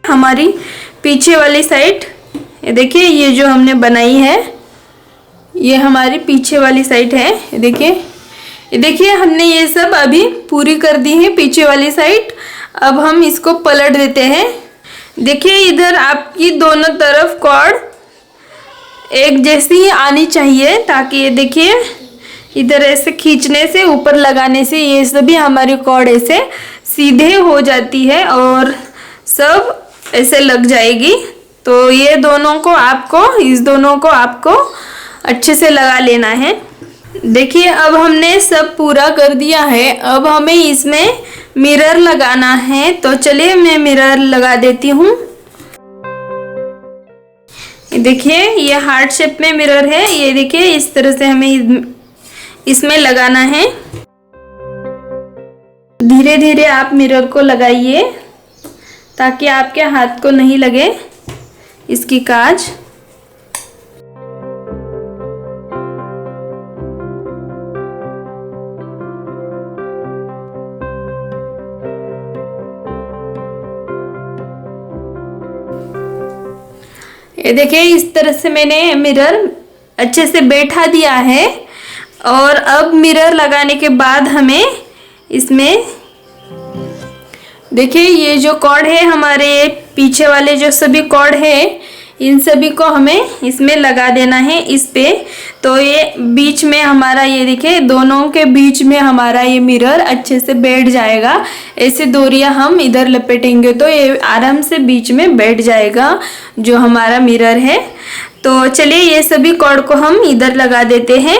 हमारी पीछे वाली साइड, ये देखिए, ये जो हमने बनाई है, ये हमारी पीछे वाली साइड है। ये देखिए हमने ये सब अभी पूरी कर दी है पीछे वाली साइड। अब हम इसको पलट देते हैं। देखिए, इधर आपकी दोनों तरफ कॉर्ड एक जैसी ही आनी चाहिए, ताकि ये देखिए इधर ऐसे खींचने से, ऊपर लगाने से ये सभी हमारी कॉर्ड ऐसे सीधे हो जाती है और सब ऐसे लग जाएगी। तो ये दोनों को आपको, इस दोनों को आपको अच्छे से लगा लेना है। देखिए अब हमने सब पूरा कर दिया है। अब हमें इसमें मिरर लगाना है, तो चलिए मैं मिरर लगा देती हूँ। देखिए ये हार्ट शेप में मिरर है, ये देखिए इस तरह से हमें इसमें लगाना है। धीरे धीरे आप मिरर को लगाइए ताकि आपके हाथ को नहीं लगे इसकी काज। ये देखिए इस तरह से मैंने मिरर अच्छे से बैठा दिया है। और अब मिरर लगाने के बाद हमें इसमें देखिए ये जो कॉर्ड है हमारे पीछे वाले जो सभी कॉर्ड है इन सभी को हमें इसमें लगा देना है इस पे। तो ये बीच में हमारा ये देखिए दोनों के बीच में हमारा ये मिरर अच्छे से बैठ जाएगा। ऐसे डोरियां हम इधर लपेटेंगे तो ये आराम से बीच में बैठ जाएगा जो हमारा मिरर है। तो चलिए ये सभी कॉर्ड को हम इधर लगा देते हैं।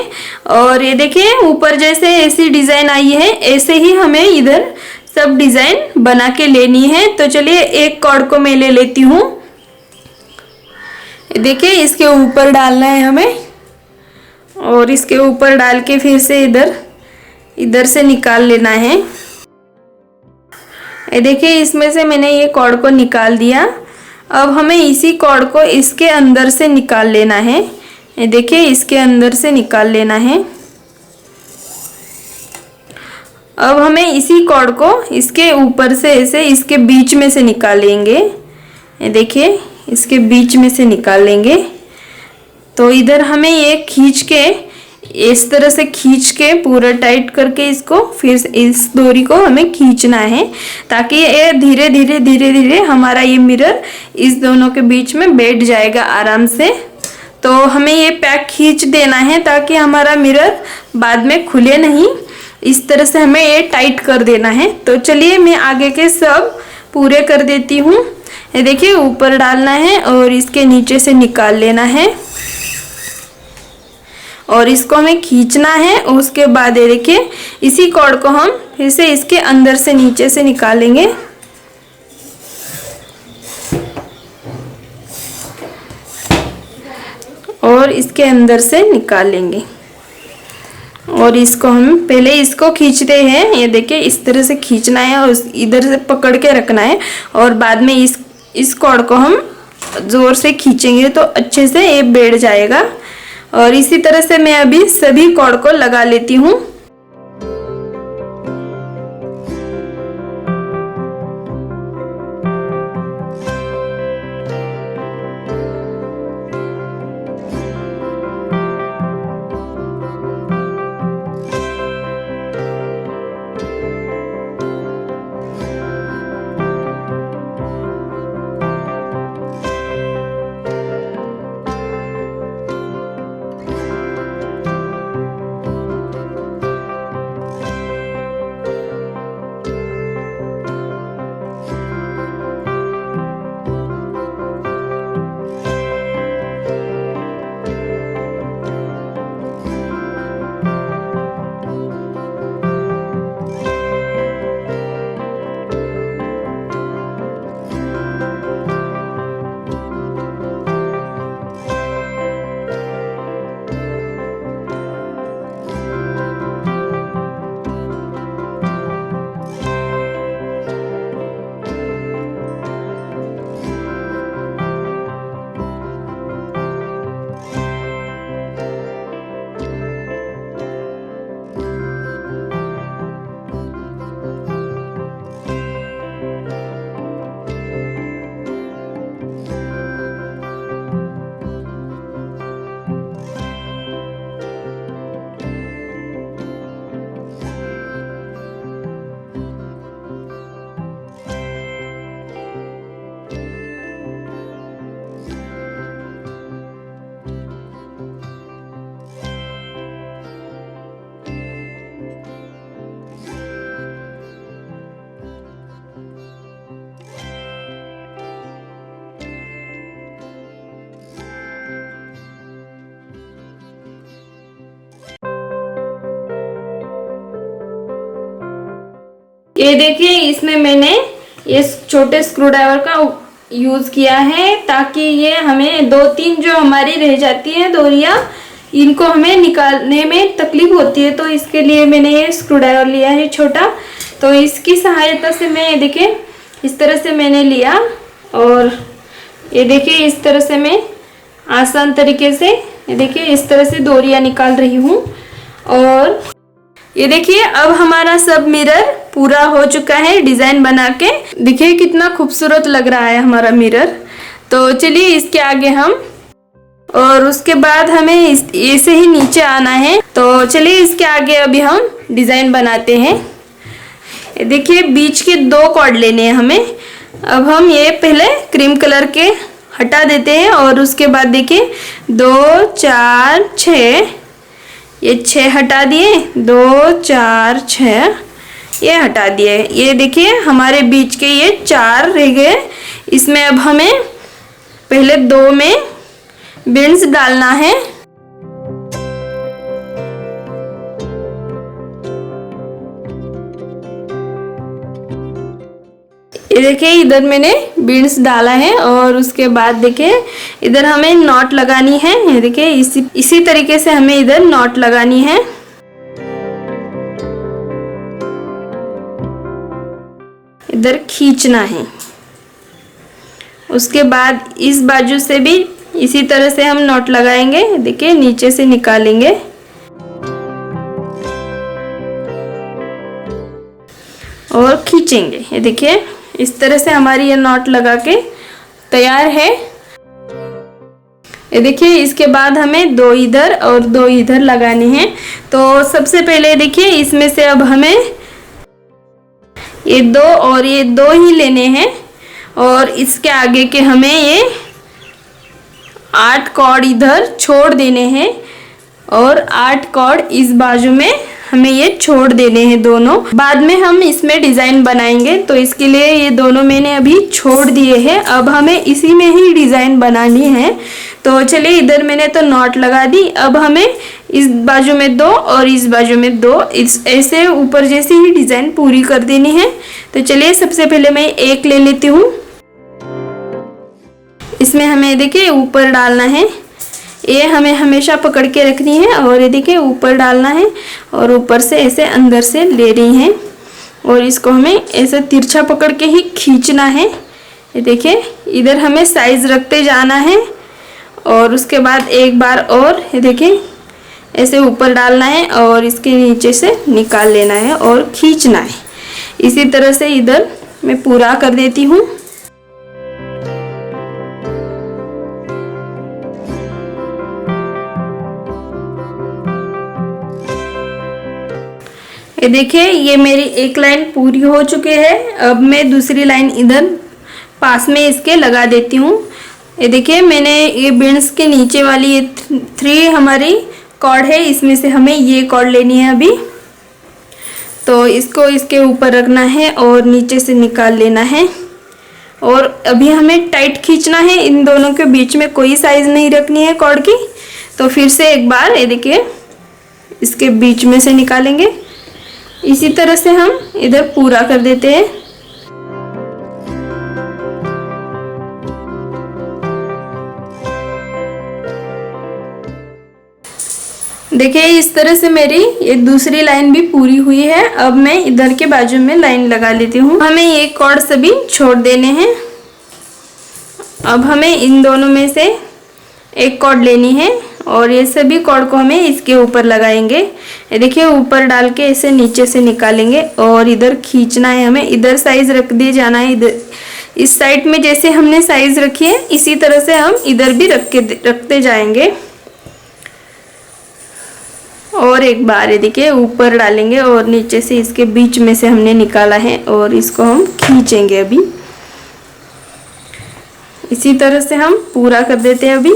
और ये देखिए ऊपर जैसे ऐसी डिज़ाइन आई है ऐसे ही हमें इधर सब डिज़ाइन बना के लेनी है। तो चलिए एक कॉर्ड को मैं ले लेती हूँ। देखिए इसके ऊपर डालना है हमें और इसके ऊपर डाल के फिर से इधर से निकाल लेना है। ये देखिए इसमें से मैंने ये कॉर्ड को निकाल दिया। अब हमें इसी कॉर्ड को इसके अंदर से निकाल लेना है। ये देखिए इसके अंदर से निकाल लेना है। अब हमें इसी कॉर्ड को इसके ऊपर से ऐसे इसके बीच में से निकालेंगे। ये देखिए इसके बीच में से निकाल लेंगे। तो इधर हमें ये खींच के इस तरह से खींच के पूरा टाइट करके इसको फिर इस डोरी को हमें खींचना है ताकि ये धीरे धीरे धीरे धीरे हमारा ये मिरर इस दोनों के बीच में बैठ जाएगा आराम से। तो हमें ये पैक खींच देना है ताकि हमारा मिरर बाद में खुले नहीं। इस तरह से हमें ये टाइट कर देना है। तो चलिए मैं आगे के सब पूरे कर देती हूँ। ये देखिए ऊपर डालना है और इसके नीचे से निकाल लेना है और इसको हमें खींचना है। उसके बाद ये देखिए इसी कॉर्ड को हम फिर से इसके अंदर से नीचे से निकालेंगे और इसके अंदर से निकाल लेंगे। और इसको हम पहले इसको खींचते हैं। ये देखिए इस तरह से खींचना है और इधर से पकड़ के रखना है और बाद में इस कॉर्ड को हम जोर से खींचेंगे तो अच्छे से ये बैठ जाएगा। और इसी तरह से मैं अभी सभी कॉर्ड को लगा लेती हूँ। ये देखिए, इसमें मैंने ये छोटे स्क्रू ड्राइवर का यूज किया है ताकि ये हमें 2-3 जो हमारी रह जाती है डोरियां, इनको हमें निकालने में तकलीफ होती है, तो इसके लिए मैंने ये स्क्रू ड्राइवर लिया है छोटा। तो इसकी सहायता से मैं देखिए इस तरह से मैंने लिया और ये देखिए इस तरह से मैं आसान तरीके से ये देखिए इस तरह से डोरियां निकाल रही हूँ। और ये देखिए अब हमारा सब मिरर पूरा हो चुका है डिजाइन बना के। देखिए कितना खूबसूरत लग रहा है हमारा मिरर। तो चलिए इसके आगे हम, और उसके बाद हमें ऐसे ही नीचे आना है। तो चलिए इसके आगे अभी हम डिजाइन बनाते हैं। देखिए बीच के 2 कॉर्ड लेने हैं हमें। अब हम ये पहले क्रीम कलर के हटा देते हैं और उसके बाद देखिए 2 4 6, ये 6 हटा दिए, 2 4 6 ये हटा दिए। ये देखिए हमारे बीच के ये 4 रह गए। इसमें अब हमें पहले 2 में बीन्स डालना है। ये देखिए इधर मैंने बीन्स डाला है और उसके बाद देखिए इधर हमें नॉट लगानी है। ये देखिए इसी तरीके से हमें इधर नॉट लगानी है। इधर खींचना है। उसके बाद इस बाजू से भी इसी तरह से हम नॉट लगाएंगे। देखिए नीचे से निकालेंगे और खींचेंगे। ये देखिए इस तरह से हमारी ये नॉट लगा के तैयार है। ये देखिए इसके बाद हमें 2 इधर और 2 इधर लगाने हैं। तो सबसे पहले देखिए इसमें से अब हमें ये 2 और ये 2 ही लेने हैं और इसके आगे के हमें ये 8 कॉर्ड इधर छोड़ देने हैं और 8 कॉर्ड इस बाजू में हमें ये छोड़ देने हैं दोनों। बाद में हम इसमें डिजाइन बनाएंगे, तो इसके लिए ये दोनों मैंने अभी छोड़ दिए हैं। अब हमें इसी में ही डिजाइन बनानी है। तो चलिए इधर मैंने तो नॉट लगा दी। अब हमें इस बाजू में 2 और इस बाजू में 2 ऐसे ऊपर जैसी ही डिजाइन पूरी कर देनी है। तो चलिए सबसे पहले मैं एक ले लेती हूँ। इसमें हमें देखिए ऊपर डालना है। ये हमें हमेशा पकड़ के रखनी है और ये देखिए ऊपर डालना है और ऊपर से ऐसे अंदर से ले रही हैं और इसको हमें ऐसे तिरछा पकड़ के ही खींचना है। ये देखिए इधर हमें साइज रखते जाना है और उसके बाद एक बार और ये देखिए ऐसे ऊपर डालना है और इसके नीचे से निकाल लेना है और खींचना है। इसी तरह से इधर मैं पूरा कर देती हूँ। ये देखिए ये मेरी एक लाइन पूरी हो चुकी है। अब मैं दूसरी लाइन इधर पास में इसके लगा देती हूँ। ये देखिए मैंने ये बीन्स के नीचे वाली ये 3 हमारी कॉर्ड है, इसमें से हमें ये कॉर्ड लेनी है अभी। तो इसको इसके ऊपर रखना है और नीचे से निकाल लेना है और अभी हमें टाइट खींचना है। इन दोनों के बीच में कोई साइज नहीं रखनी है कॉर्ड की। तो फिर से एक बार ये देखिए इसके बीच में से निकालेंगे। इसी तरह से हम इधर पूरा कर देते हैं। देखिए इस तरह से मेरी ये दूसरी लाइन भी पूरी हुई है। अब मैं इधर के बाजू में लाइन लगा लेती हूँ। हमें ये कॉर्ड सभी छोड़ देने हैं। अब हमें इन दोनों में से एक कॉर्ड लेनी है और ये सभी कॉर्ड को हमें इसके ऊपर लगाएंगे। ये देखिए ऊपर डाल के ऐसे नीचे से निकालेंगे और इधर खींचना है हमें। इधर साइज रख दिए जाना है। इधर इस साइड में जैसे हमने साइज रखी है इसी तरह से हम इधर भी रखते जाएंगे। और एक बार ये देखिए ऊपर डालेंगे और नीचे से इसके बीच में से हमने निकाला है और इसको हम खींचेंगे अभी। इसी तरह से हम पूरा कर देते हैं अभी।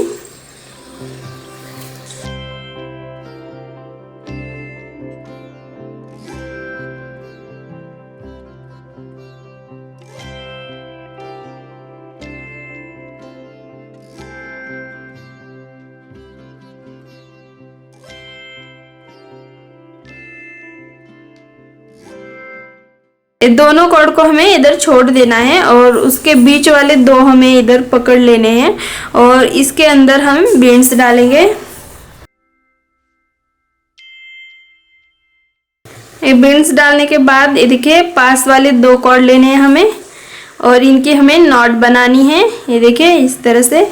ये दोनों कॉर्ड को हमें इधर छोड़ देना है और उसके बीच वाले दो हमें इधर पकड़ लेने हैं और इसके अंदर हम बीन्स डालेंगे। ये बीन्स डालने के बाद ये देखिए पास वाले दो कॉर्ड लेने हैं हमें और इनकी हमें नॉट बनानी है। ये देखिए इस तरह से।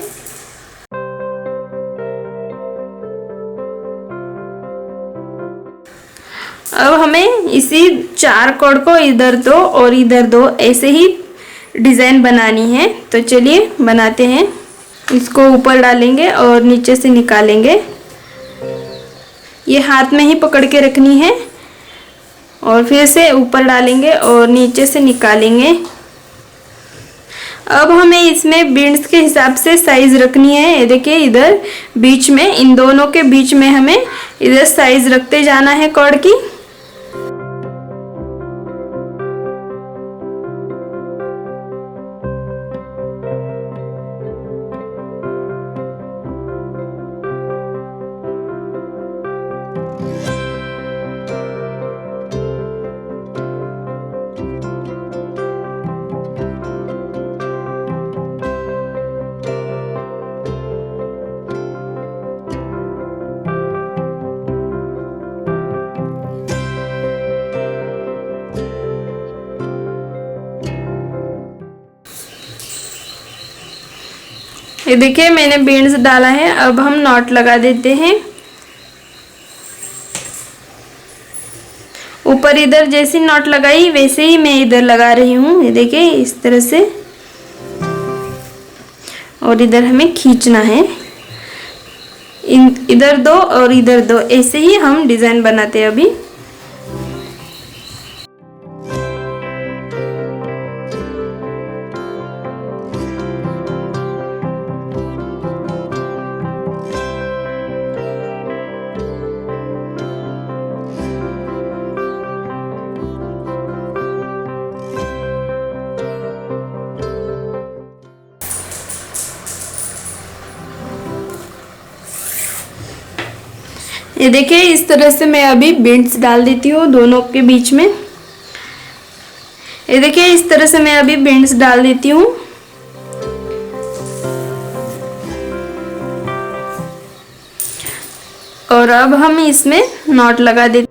अब हमें इसी 4 कॉर्ड को इधर दो और इधर दो ऐसे ही डिज़ाइन बनानी है। तो चलिए बनाते हैं। इसको ऊपर डालेंगे और नीचे से निकालेंगे। ये हाथ में ही पकड़ के रखनी है और फिर से ऊपर डालेंगे और नीचे से निकालेंगे। अब हमें इसमें बीन्स के हिसाब से साइज रखनी है। ये देखिए इधर बीच में, इन दोनों के बीच में हमें इधर साइज रखते जाना है कॉर्ड की। ये देखिए मैंने बीन्स डाला है। अब हम नॉट लगा देते हैं। ऊपर इधर जैसी नॉट लगाई वैसे ही मैं इधर लगा रही हूँ। ये देखिए इस तरह से और इधर हमें खींचना है। इधर दो और इधर दो, ऐसे ही हम डिजाइन बनाते हैं अभी। ये देखिए इस तरह से मैं अभी बीन्स डाल देती हूँ दोनों के बीच में। ये देखिए इस तरह से मैं अभी बीन्स डाल देती हूँ। और अब हम इसमें नॉट लगा देते।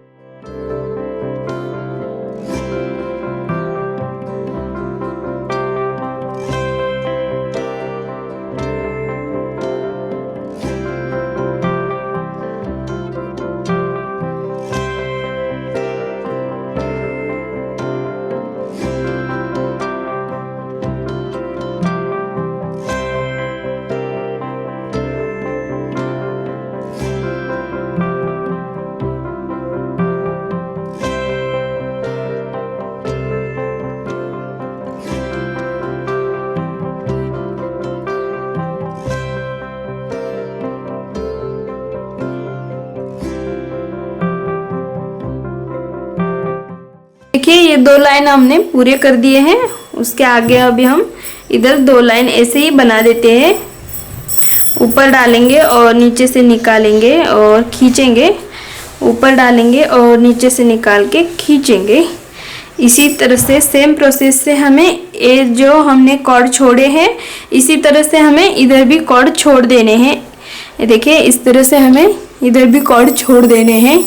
देखिए ये 2 लाइन हमने पूरे कर दिए हैं। उसके आगे अभी हम इधर 2 लाइन ऐसे ही बना देते हैं। ऊपर डालेंगे और नीचे से निकालेंगे और खींचेंगे। ऊपर डालेंगे और नीचे से निकाल के खींचेंगे। इसी तरह से सेम प्रोसेस से हमें ये जो हमने कॉर्ड छोड़े हैं इसी तरह से हमें इधर भी कॉर्ड छोड़ देने हैं। ये देखिए इस तरह से हमें इधर भी कॉर्ड छोड़ देने हैं।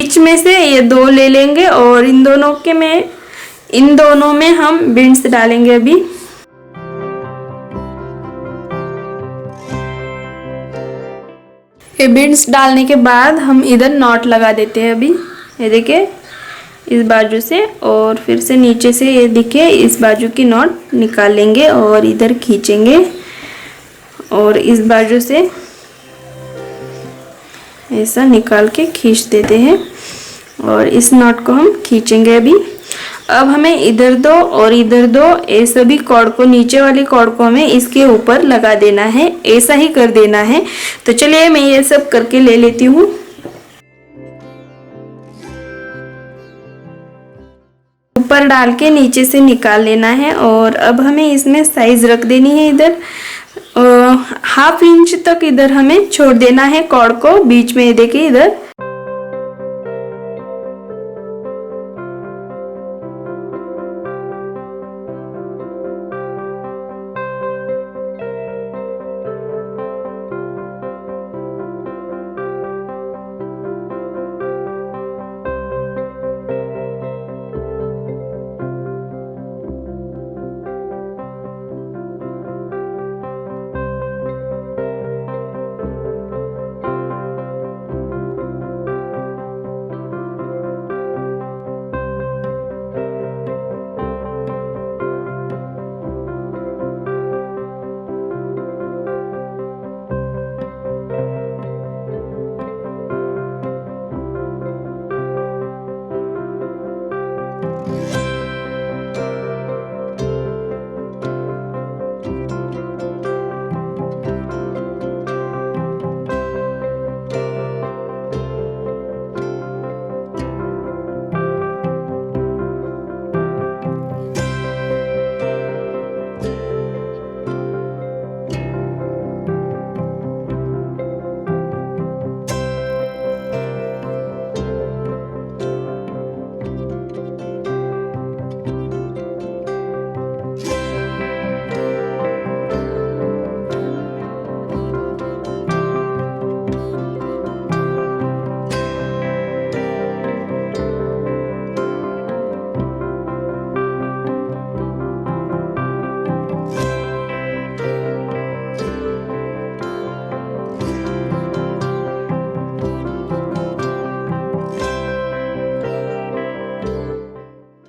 बीच में से ये 2 ले लेंगे और इन दोनों में हम बीन्स डालेंगे अभी। ये बीन्स डालने के बाद हम इधर नॉट लगा देते हैं अभी। ये देखिए इस बाजू से और फिर से नीचे से ये देखिए इस बाजू की नॉट निकाल लेंगे और इधर खींचेंगे और इस बाजू से ऐसा निकाल के खींच देते हैं और इस नॉट को हम खींचेंगे अभी। अब हमें इधर दो और इधर दो, ये सभी कॉर्ड को, नीचे वाली कॉर्ड को हमें इसके ऊपर लगा देना है, ऐसा ही कर देना है। तो चलिए मैं ये सब करके ले लेती हूँ। ऊपर डाल के नीचे से निकाल लेना है और अब हमें इसमें साइज रख देनी है। इधर 1/2 इंच तक इधर हमें छोड़ देना है कॉर्ड को बीच में। देखिए इधर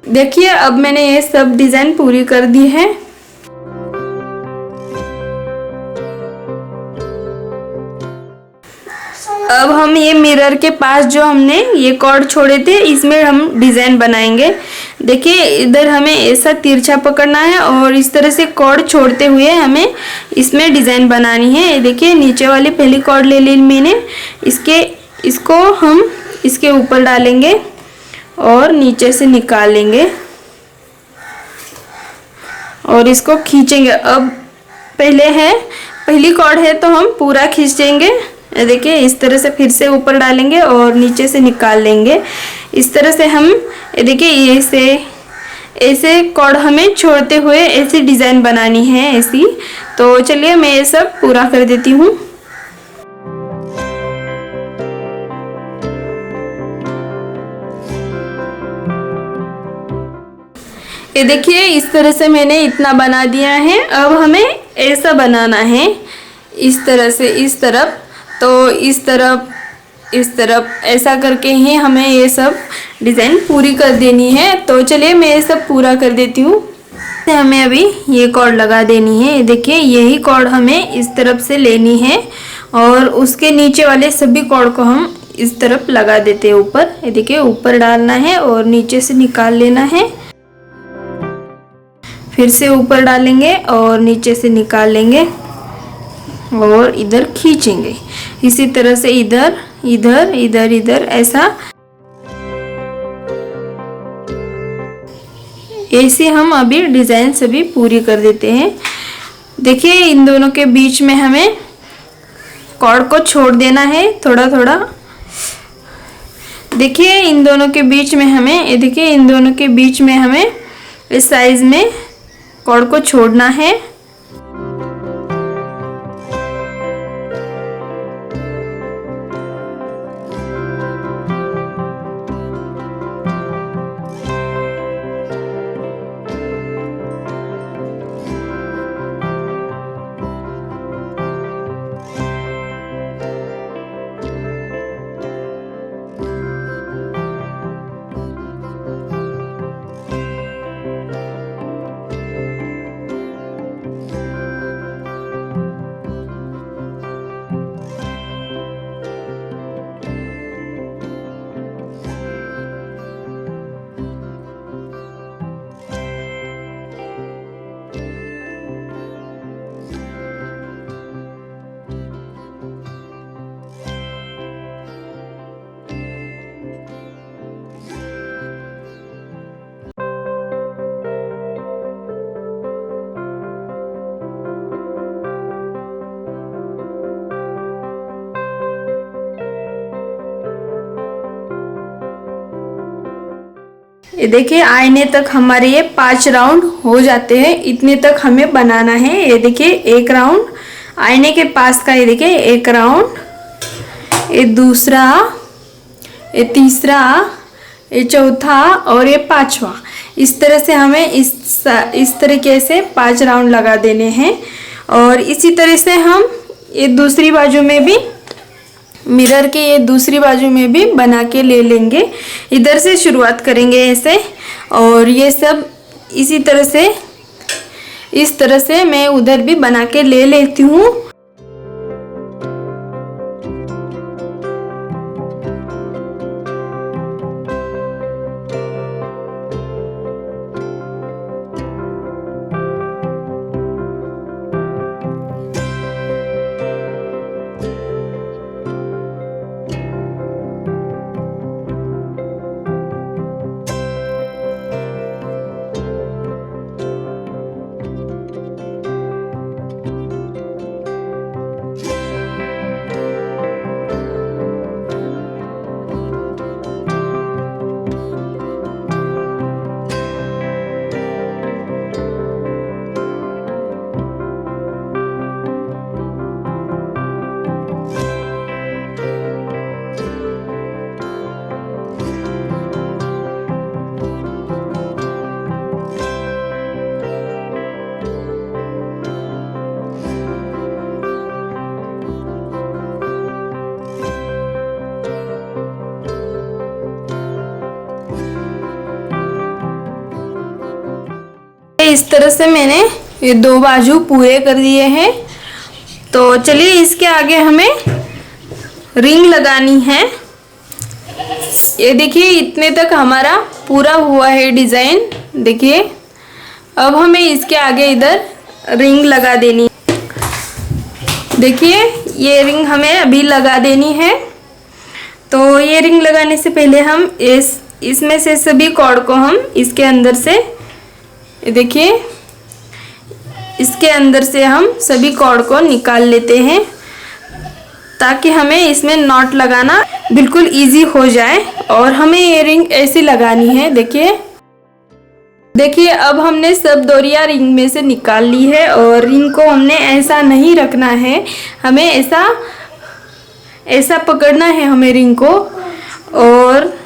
देखिए अब मैंने ये सब डिजाइन पूरी कर दी है। अब हम ये मिरर के पास जो हमने ये कॉर्ड छोड़े थे इसमें हम डिजाइन बनाएंगे। देखिए इधर हमें ऐसा तिरछा पकड़ना है और इस तरह से कॉर्ड छोड़ते हुए हमें इसमें डिजाइन बनानी है। देखिए नीचे वाली पहली कॉर्ड ले ली मैंने, इसको हम इसके ऊपर डालेंगे और नीचे से निकाल लेंगे और इसको खींचेंगे। अब पहली कॉर्ड है तो हम पूरा खींच देंगे। देखिए इस तरह से फिर से ऊपर डालेंगे और नीचे से निकाल लेंगे। इस तरह से हम देखिए ऐसे कॉर्ड हमें छोड़ते हुए ऐसी डिजाइन बनानी है ऐसी। तो चलिए मैं ये सब पूरा कर देती हूँ। ये देखिए इस तरह से मैंने इतना बना दिया है। अब हमें ऐसा बनाना है, इस तरह से इस तरफ, तो इस तरफ ऐसा करके ही हमें ये सब डिज़ाइन पूरी कर देनी है। तो चलिए मैं ये सब पूरा कर देती हूँ। हमें अभी ये कॉर्ड लगा देनी है। देखिए यही कॉर्ड हमें इस तरफ से लेनी है और उसके नीचे वाले सभी कॉर्ड को हम इस तरफ लगा देते हैं ऊपर। ये देखिए ऊपर डालना है और नीचे से निकाल लेना है, फिर से ऊपर डालेंगे और नीचे से निकाल लेंगे और इधर खींचेंगे। इसी तरह से इधर इधर इधर इधर ऐसा ऐसे हम अभी डिजाइन सभी पूरी कर देते हैं। देखिए इन दोनों के बीच में हमें कॉर्ड को छोड़ देना है थोड़ा थोड़ा। देखिए इन दोनों के बीच में हमें, देखिए इन दोनों के बीच में हमें इस साइज में कॉर्ड को छोड़ना है। ये देखिए आईने तक हमारे ये 5 राउंड हो जाते हैं, इतने तक हमें बनाना है। ये देखिए एक राउंड आईने के पास का, ये देखिए एक राउंड, ये दूसरा, ये तीसरा, ये चौथा और ये पांचवा। इस तरह से हमें इस तरीके से 5 राउंड लगा देने हैं। और इसी तरह से हम ये दूसरी बाजू में भी, मिरर के ये दूसरी बाजू में भी बना के ले लेंगे। इधर से शुरुआत करेंगे ऐसे, और ये सब इसी तरह से, इस तरह से मैं उधर भी बना के ले लेती हूँ। इस तरह से मैंने ये 2 बाजू पूरे कर दिए हैं। तो चलिए इसके आगे हमें रिंग लगानी है। ये देखिए इतने तक हमारा पूरा हुआ है डिज़ाइन। देखिए अब हमें इसके आगे इधर रिंग लगा देनी। देखिए ये रिंग हमें अभी लगा देनी है। तो ये रिंग लगाने से पहले हम इसमें से सभी कॉर्ड को हम इसके अंदर से, देखिए इसके अंदर से हम सभी कॉर्ड को निकाल लेते हैं, ताकि हमें इसमें नॉट लगाना बिल्कुल इजी हो जाए। और हमें ये रिंग ऐसी लगानी है। देखिए अब हमने सब डोरियां रिंग में से निकाल ली है, और रिंग को हमने ऐसा नहीं रखना है, हमें ऐसा पकड़ना है हमें रिंग को। और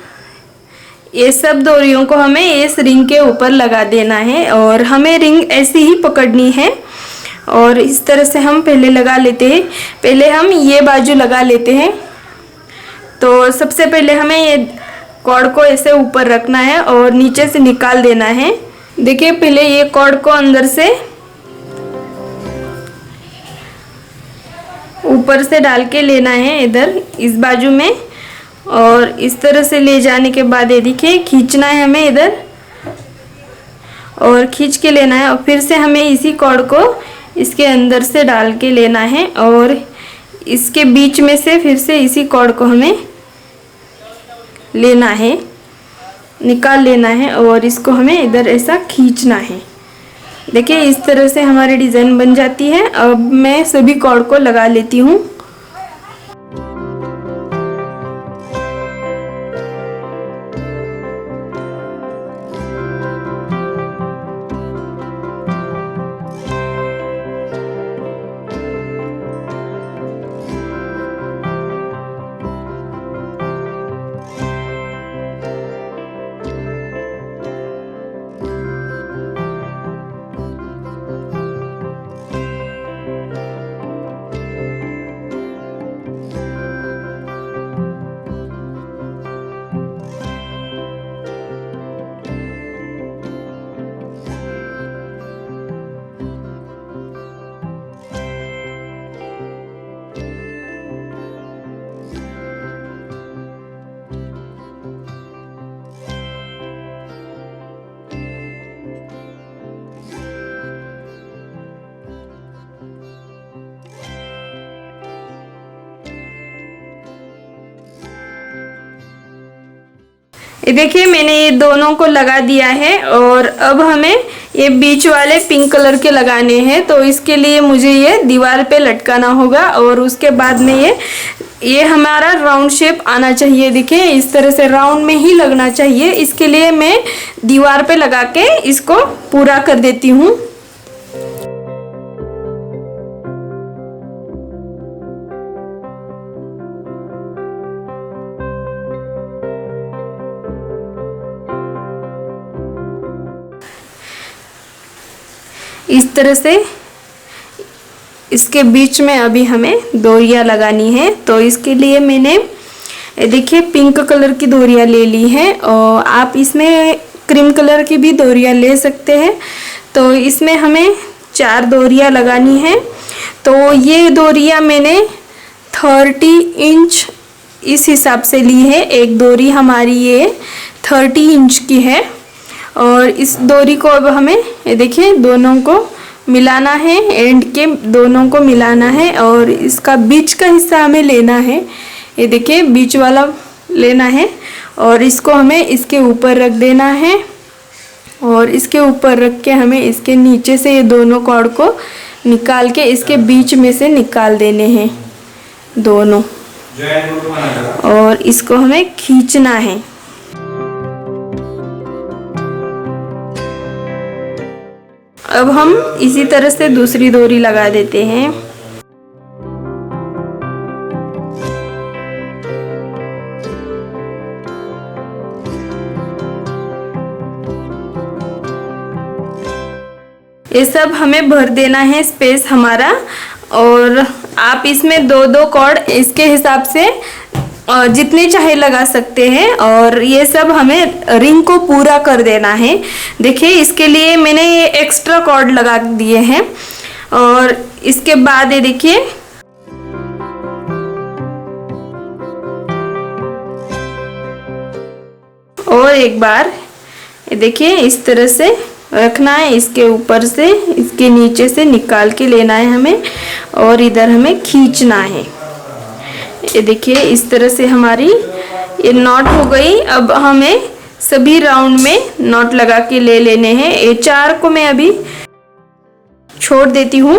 ये सब डोरियों को हमें इस रिंग के ऊपर लगा देना है, और हमें रिंग ऐसी ही पकड़नी है। और इस तरह से हम पहले लगा लेते हैं। पहले हम ये बाजू लगा लेते हैं। तो सबसे पहले हमें ये कॉर्ड को ऐसे ऊपर रखना है और नीचे से निकाल देना है। देखिए पहले ये कॉर्ड को अंदर से ऊपर से डाल के लेना है इधर इस बाजू में, और इस तरह से ले जाने के बाद ये देखिए खींचना है हमें इधर, और खींच के लेना है। और फिर से हमें इसी कॉर्ड को इसके अंदर से डाल के लेना है, और इसके बीच में से फिर से इसी कॉर्ड को हमें लेना है, निकाल लेना है, और इसको हमें इधर ऐसा खींचना है। देखिए इस तरह से हमारी डिज़ाइन बन जाती है। अब मैं सभी कॉर्ड को लगा लेती हूँ। ये देखिए मैंने ये दोनों को लगा दिया है, और अब हमें ये बीच वाले पिंक कलर के लगाने हैं, तो इसके लिए मुझे ये दीवार पे लटकाना होगा। और उसके बाद में ये हमारा राउंड शेप आना चाहिए। देखिए इस तरह से राउंड में ही लगना चाहिए। इसके लिए मैं दीवार पे लगा के इसको पूरा कर देती हूँ। इस तरह से इसके बीच में अभी हमें डोरियाँ लगानी है। तो इसके लिए मैंने देखिए पिंक कलर की डोरियाँ ले ली है, और आप इसमें क्रीम कलर की भी डोरियाँ ले सकते हैं। तो इसमें हमें 4 डोरियाँ लगानी है। तो ये डोरियाँ मैंने 30 इंच इस हिसाब से ली है। एक डोरी हमारी ये 30 इंच की है, और इस डोरी को अब हमें ये देखिए दोनों को मिलाना है, एंड के दोनों को मिलाना है। और इसका बीच का हिस्सा हमें लेना है, ये देखिए बीच वाला लेना है, और इसको हमें इसके ऊपर रख देना है। और इसके ऊपर रख के हमें इसके नीचे से ये दोनों कॉर्ड को निकाल के इसके बीच में से निकाल देने हैं दोनों, और इसको हमें खींचना है। अब हम इसी तरह से दूसरी डोरी लगा देते हैं। ये सब हमें भर देना है स्पेस हमारा। और आप इसमें 2-2 कॉर्ड इसके हिसाब से जितने चाहे लगा सकते हैं। और ये सब हमें रिंग को पूरा कर देना है। देखिए इसके लिए मैंने ये एक्स्ट्रा कॉर्ड लगा दिए हैं। और इसके बाद ये देखिए और एक बार ये देखिए इस तरह से रखना है, इसके ऊपर से इसके नीचे से निकाल के लेना है हमें, और इधर हमें खींचना है। ये देखिए इस तरह से हमारी ये नॉट हो गई। अब हमें सभी राउंड में नॉट लगा के ले लेने हैं। ये 4 को मैं अभी छोड़ देती हूँ,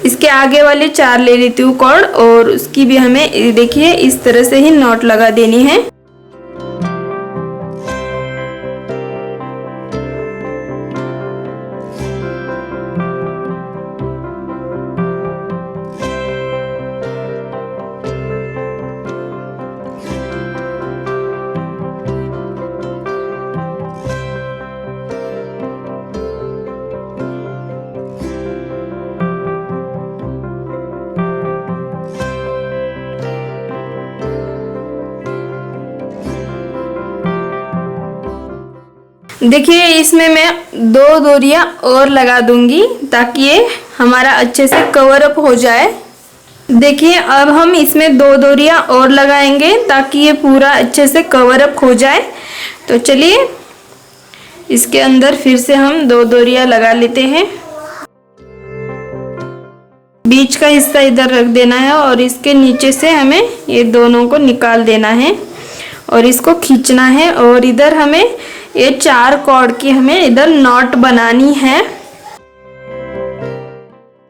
इसके आगे वाले 4 ले लेती हूँ कॉर्ड, और उसकी भी हमें देखिए इस तरह से ही नॉट लगा देनी है। देखिए इसमें मैं 2 डोरियां और लगा दूंगी ताकि ये हमारा अच्छे से कवर अप हो जाए। देखिए अब हम इसमें 2 डोरियां और लगाएंगे ताकि ये पूरा अच्छे से कवर अप हो जाए। तो चलिए इसके अंदर फिर से हम 2 डोरियां लगा लेते हैं। बीच का हिस्सा इधर रख देना है, और इसके नीचे से हमें ये दोनों को निकाल देना है और इसको खींचना है। और इधर हमें ये 4 कॉर्ड की हमें इधर नॉट बनानी है।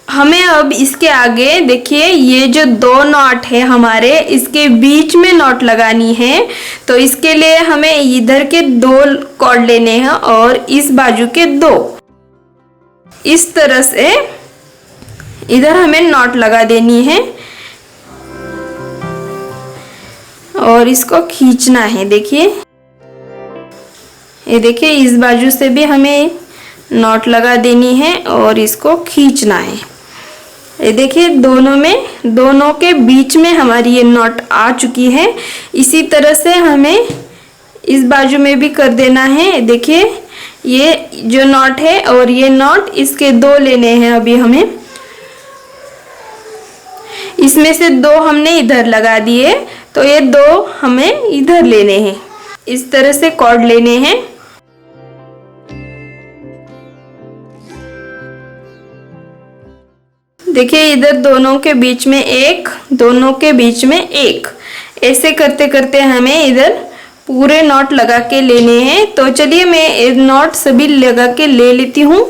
हमें अब इसके आगे देखिए ये जो 2 नॉट है हमारे, इसके बीच में नॉट लगानी है। तो इसके लिए हमें इधर के 2 कॉर्ड लेने हैं और इस बाजू के 2। इस तरह से इधर हमें नॉट लगा देनी है और इसको खींचना है। देखिए ये देखिए इस बाजू से भी हमें नॉट लगा देनी है और इसको खींचना है। ये देखिए दोनों के बीच में हमारी ये नॉट आ चुकी है। इसी तरह से हमें इस बाजू में भी कर देना है। देखिए ये जो नॉट है और ये नॉट, इसके 2 लेने हैं अभी हमें। इसमें से 2 हमने इधर लगा दिए, तो ये 2 हमें इधर लेने हैं। इस तरह से कॉर्ड लेने हैं। देखिए इधर दोनों के बीच में 1, दोनों के बीच में 1, ऐसे करते करते हमें इधर पूरे नॉट लगा के लेने हैं। तो चलिए मैं नॉट सभी लगा के ले लेती हूँ।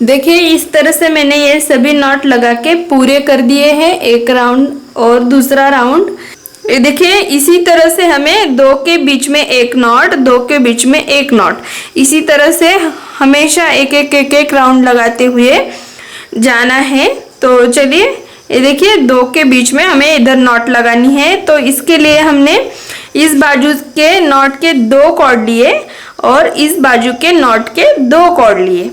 देखिए इस तरह से मैंने ये सभी नॉट लगा के पूरे कर दिए हैं, एक राउंड और दूसरा राउंड। ये देखिए इसी तरह से हमें दो के बीच में एक नॉट, दो के बीच में एक नॉट, इसी तरह से हमेशा एक राउंड लगाते हुए जाना है। तो चलिए ये देखिए दो के बीच में हमें इधर नॉट लगानी है। तो इसके लिए हमने इस बाजू के नॉट के 2 कॉर्ड लिए और इस बाजू के नॉट के 2 कॉर्ड लिए।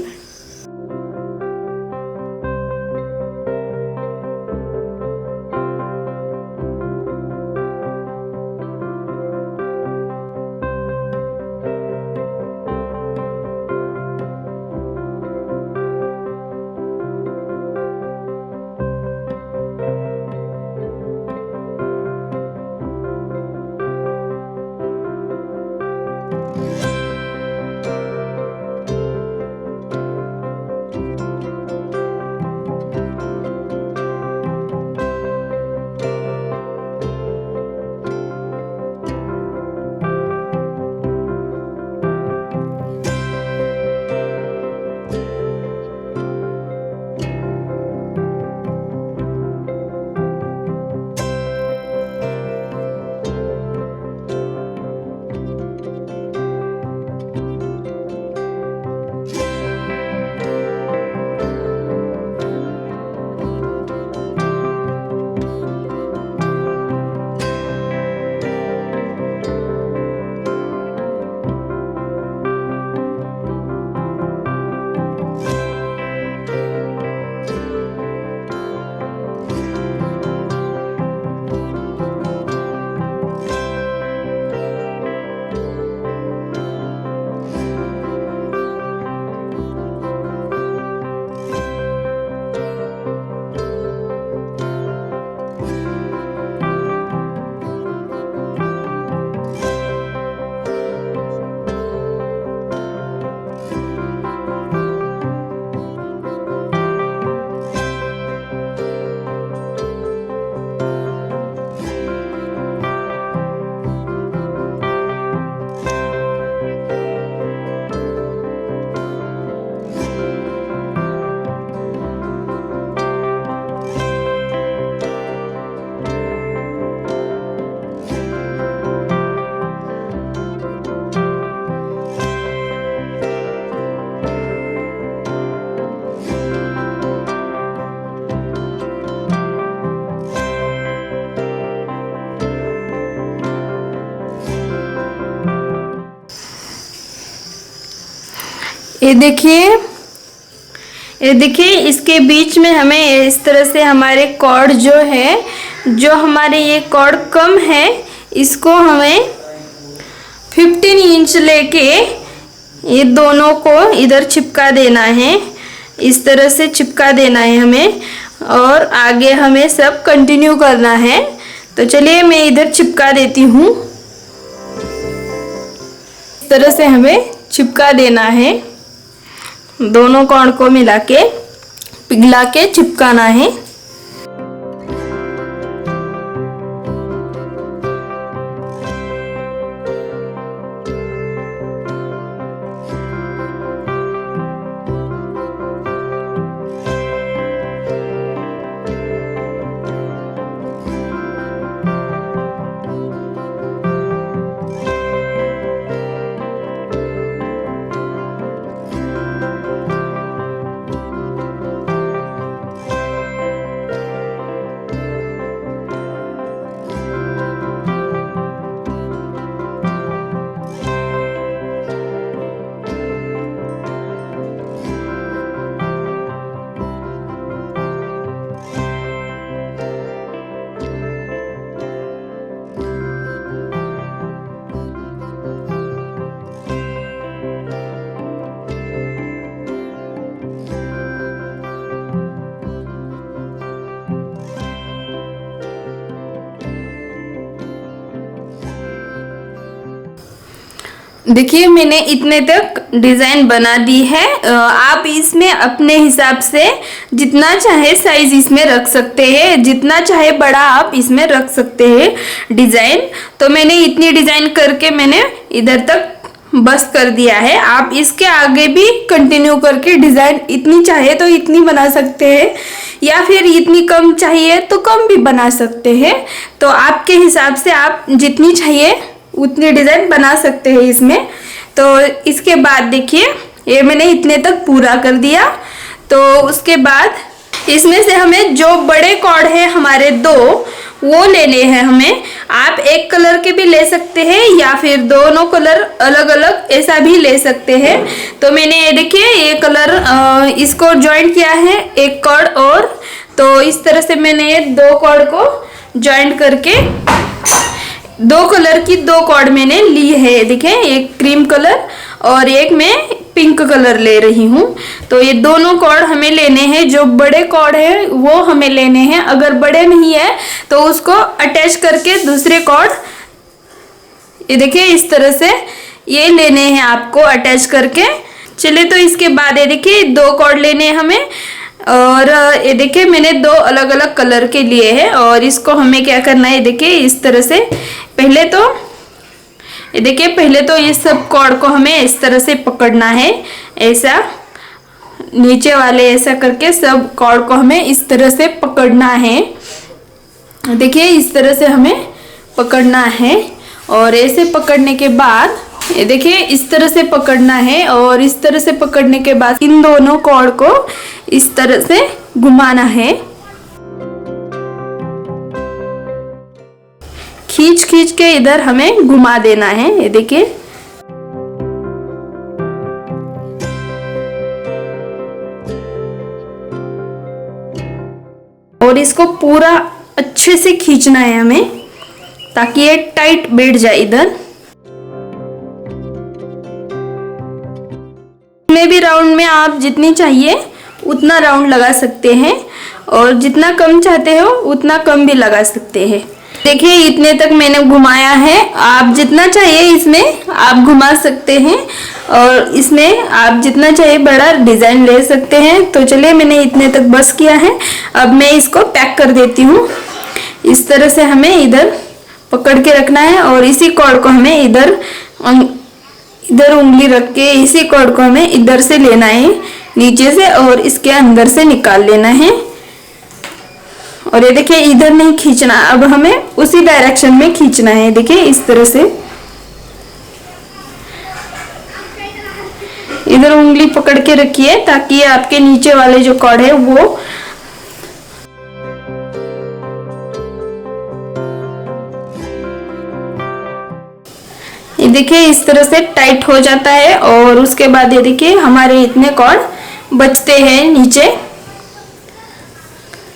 ये देखिए इसके बीच में हमें इस तरह से हमारे कॉर्ड जो है, जो हमारे ये कॉर्ड कम है, इसको हमें 15 इंच लेके ये दोनों को इधर चिपका देना है। इस तरह से चिपका देना है हमें और आगे हमें सब कंटिन्यू करना है। तो चलिए मैं इधर चिपका देती हूँ। इस तरह से हमें चिपका देना है, दोनों कॉर्ड को मिला के पिघला के चिपकाना है। देखिए मैंने इतने तक डिज़ाइन बना दी है। आप इसमें अपने हिसाब से जितना चाहे साइज इसमें रख सकते हैं, जितना चाहे बड़ा आप इसमें रख सकते हैं डिज़ाइन। तो मैंने इतनी डिज़ाइन करके मैंने इधर तक बस कर दिया है। आप इसके आगे भी कंटिन्यू करके डिज़ाइन इतनी चाहे तो इतनी बना सकते हैं, या फिर इतनी कम चाहिए तो कम भी बना सकते हैं। तो आपके हिसाब से आप जितनी चाहिए उतनी डिज़ाइन बना सकते हैं इसमें। तो इसके बाद देखिए ये मैंने इतने तक पूरा कर दिया। तो उसके बाद इसमें से हमें जो बड़े कॉर्ड है हमारे 2 वो लेने हैं हमें। आप एक कलर के भी ले सकते हैं या फिर दोनों कलर अलग अलग ऐसा भी ले सकते हैं। तो मैंने ये देखिए ये कलर इसको ज्वाइंट किया है एक कॉर्ड और, तो इस तरह से मैंने ये 2 कॉर्ड को ज्वाइंट करके 2 कलर की 2 कॉर्ड मैंने ली है। देखें एक क्रीम कलर और एक मैं पिंक कलर ले रही हूँ। तो ये दोनों कॉर्ड हमें लेने हैं। जो बड़े कॉर्ड है वो हमें लेने हैं। अगर बड़े नहीं है तो उसको अटैच करके दूसरे कॉर्ड, ये देखिए इस तरह से ये लेने हैं आपको अटैच करके। चलिए तो इसके बाद ये देखिए 2 कॉर्ड लेने हैं हमें, और ये देखिए मैंने 2 अलग अलग कलर के लिए हैं। और इसको हमें क्या करना है, देखिए इस तरह से पहले तो ये देखिए पहले तो ये सब कॉर्ड को हमें इस तरह से पकड़ना है, ऐसा नीचे वाले ऐसा करके सब कॉर्ड को हमें इस तरह से पकड़ना है। देखिए इस तरह से हमें पकड़ना है। और ऐसे पकड़ने के बाद ये देखिए इस तरह से पकड़ना है, और इस तरह से पकड़ने के बाद इन दोनों कॉर्ड को इस तरह से घुमाना है, खींच खींच के इधर हमें घुमा देना है। ये देखिए और इसको पूरा अच्छे से खींचना है हमें ताकि ये टाइट बैठ जाए इधर। में भी राउंड में आप जितनी चाहिए उतना राउंड लगा सकते हैं, और जितना कम चाहते हो उतना कम भी लगा सकते हैं। देखिए इतने तक मैंने घुमाया है। आप जितना चाहिए इसमें आप घुमा सकते हैं, और इसमें आप जितना चाहिए बड़ा डिज़ाइन ले सकते हैं। तो चलिए मैंने इतने तक बस किया है। अब मैं इसको पैक कर देती हूँ। इस तरह से हमें इधर पकड़ के रखना है, और इसी कॉर्ड को हमें इधर उंगली रख के इसी कॉर्ड को हमें इधर से लेना है नीचे से, और इसके अंदर से निकाल लेना है। और ये देखिए इधर नहीं खींचना, अब हमें उसी डायरेक्शन में खींचना है। देखिए इस तरह से इधर उंगली पकड़ के रखिए ताकि आपके नीचे वाले जो कॉर्ड है वो ये देखिए इस तरह से टाइट हो जाता है। और उसके बाद ये देखिए हमारे इतने कॉर्ड बचते हैं नीचे।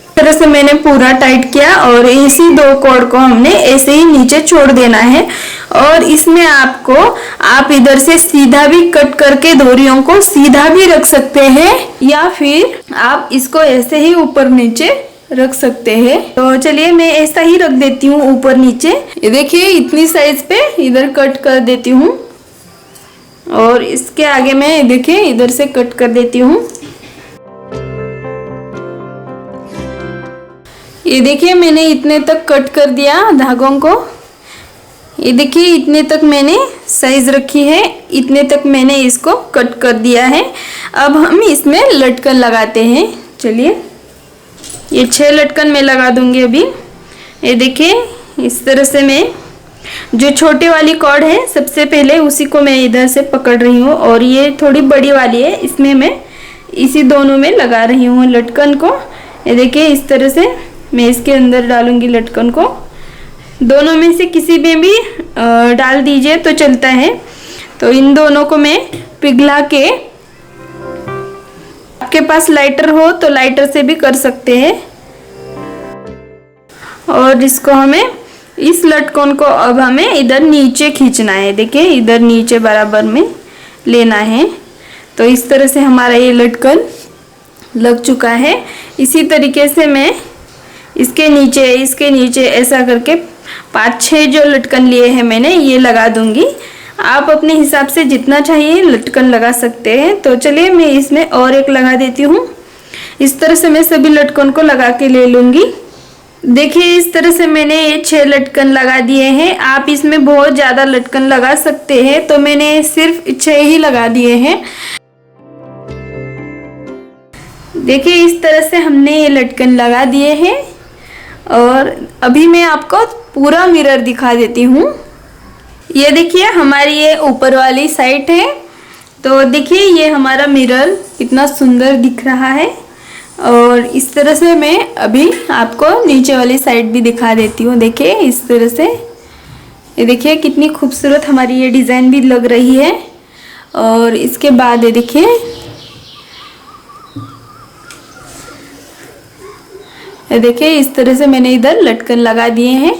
इस तरह से मैंने पूरा टाइट किया, और इसी 2 कॉर्ड को हमने ऐसे ही नीचे छोड़ देना है। और इसमें आप इधर से सीधा भी कट करके डोरियों को सीधा भी रख सकते हैं, या फिर आप इसको ऐसे ही ऊपर नीचे रख सकते हैं। तो चलिए मैं ऐसा ही रख देती हूँ ऊपर नीचे। ये देखिए इतनी साइज पे इधर कट कर देती हूँ, और इसके आगे मैं देखिए इधर से कट कर देती हूँ। ये देखिए मैंने इतने तक कट कर दिया धागों को। ये देखिए इतने तक मैंने साइज रखी है, इतने तक मैंने इसको कट कर दिया है। अब हम इसमें लटकन लगाते हैं। चलिए ये 6 लटकन मैं लगा दूंगी अभी। ये देखिए इस तरह से मैं जो छोटी वाली कॉर्ड है सबसे पहले उसी को मैं इधर से पकड़ रही हूँ, और ये थोड़ी बड़ी वाली है इसमें मैं इसी दोनों में लगा रही हूँ लटकन को। ये देखिए इस तरह से मैं इसके अंदर डालूंगी लटकन को। दोनों में से किसी में भी डाल दीजिए तो चलता है। तो इन दोनों को मैं पिघला के, आपके पास लाइटर हो तो लाइटर से भी कर सकते हैं। और इसको हमें इस लटकन को अब हमें इधर नीचे खींचना है। देखिए इधर नीचे बराबर में लेना है। तो इस तरह से हमारा ये लटकन लग चुका है। इसी तरीके से मैं इसके नीचे ऐसा करके 5-6 जो लटकन लिए हैं मैंने ये लगा दूंगी। आप अपने हिसाब से जितना चाहिए लटकन लगा सकते हैं। तो चलिए मैं इसमें और एक लगा देती हूँ। इस तरह से मैं सभी लटकन को लगा के ले लूँगी। देखिए इस तरह से मैंने ये 6 लटकन लगा दिए हैं। आप इसमें बहुत ज़्यादा लटकन लगा सकते हैं, तो मैंने सिर्फ 6 ही लगा दिए हैं। देखिए इस तरह से हमने ये लटकन लगा दिए हैं और अभी मैं आपको पूरा मिरर दिखा देती हूँ। ये देखिए हमारी ये ऊपर वाली साइड है। तो देखिए ये हमारा मिरर कितना सुंदर दिख रहा है। और इस तरह से मैं अभी आपको नीचे वाली साइड भी दिखा देती हूँ। देखिए इस तरह से ये देखिए कितनी खूबसूरत हमारी ये डिज़ाइन भी लग रही है। और इसके बाद ये देखिए इस तरह से मैंने इधर लटकन लगा दिए हैं।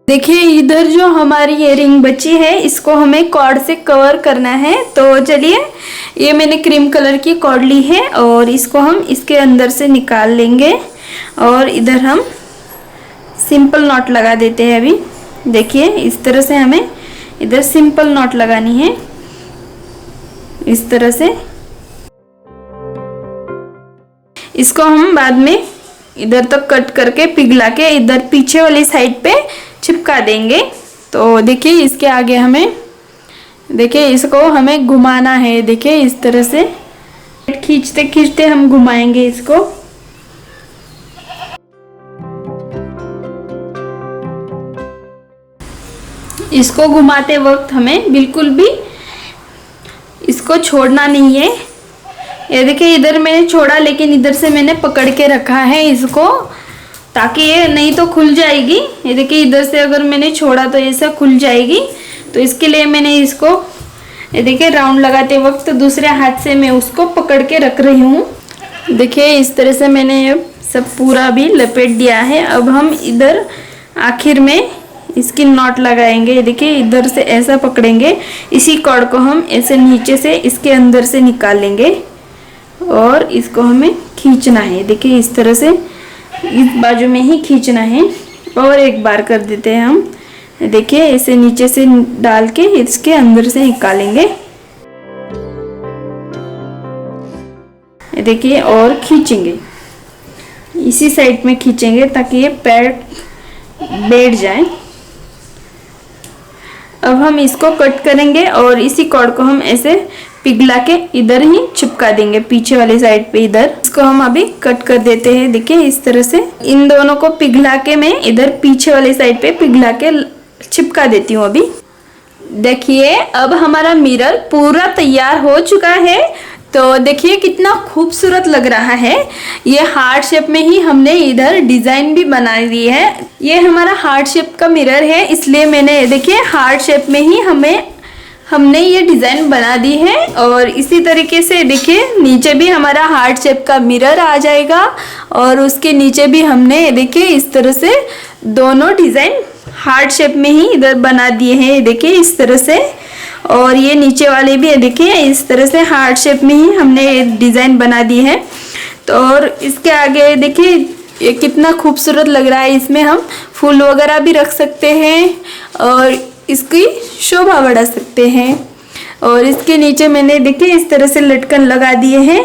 देखिए इधर जो हमारी ये रिंग बची है इसको हमें कॉर्ड से कवर करना है। तो चलिए ये मैंने क्रीम कलर की कॉर्ड ली है और इसको हम इसके अंदर से निकाल लेंगे और इधर हम सिंपल नॉट लगा देते हैं। अभी देखिए इस तरह से हमें इधर सिंपल नॉट लगानी है, इस तरह से। इसको हम बाद में इधर तक कट करके पिघला के इधर पीछे वाली साइड पे चिपका देंगे। तो देखिए इसके आगे हमें देखिए इसको हमें घुमाना है। देखिए इस तरह से खींचते खींचते हम घुमाएंगे इसको। इसको घुमाते वक्त हमें बिल्कुल भी इसको छोड़ना नहीं है। ये देखिए इधर मैंने छोड़ा लेकिन इधर से मैंने पकड़ के रखा है इसको, ताकि ये नहीं तो खुल जाएगी। ये देखिए इधर से अगर मैंने छोड़ा तो ऐसा खुल जाएगी। तो इसके लिए मैंने इसको ये देखिए राउंड लगाते वक्त दूसरे हाथ से मैं उसको पकड़ के रख रही हूँ। देखिए इस तरह से मैंने सब पूरा भी लपेट दिया है। अब हम इधर आखिर में इसकी नॉट लगाएंगे। देखिए इधर से ऐसा पकड़ेंगे, इसी कॉर्ड को हम ऐसे नीचे से इसके अंदर से निकालेंगे और इसको हमें खींचना है। देखिए इस तरह से इस बाजू में ही खींचना है। और एक बार कर देते हैं हम। देखिए ऐसे नीचे से डाल के इसके अंदर से निकालेंगे। देखिए और खींचेंगे, इसी साइड में खींचेंगे ताकि ये पैर बैठ जाए। अब हम इसको कट करेंगे और इसी कॉर्ड को हम ऐसे पिघला के इधर ही चिपका देंगे पीछे वाली साइड पे। इधर इसको हम अभी कट कर देते हैं। देखिए इस तरह से इन दोनों को पिघला के मैं इधर पीछे वाली साइड पे पिघला के चिपका देती हूँ। अभी देखिए अब हमारा मिरर पूरा तैयार हो चुका है। तो देखिए कितना खूबसूरत लग रहा है। ये हार्ट शेप में ही हमने इधर डिजाइन भी बना दी है। ये हमारा हार्ट शेप का मिरर है, इसलिए मैंने देखिए हार्ट शेप में ही हमने ये डिज़ाइन बना दी है। और इसी तरीके से देखिए नीचे भी हमारा हार्ट शेप का मिरर आ जाएगा और उसके नीचे भी हमने देखिए इस तरह से दोनों डिज़ाइन हार्ट शेप में ही इधर बना दिए हैं। देखिए इस तरह से। और ये नीचे वाले भी देखिए इस तरह से हार्ट शेप में ही हमने डिज़ाइन बना दी है। तो और इसके आगे देखिए ये कितना खूबसूरत लग रहा है। इसमें हम फूल वगैरह भी रख सकते हैं और इसकी शोभा बढ़ा सकते हैं। और इसके नीचे मैंने देखिए इस तरह से लटकन लगा दिए हैं।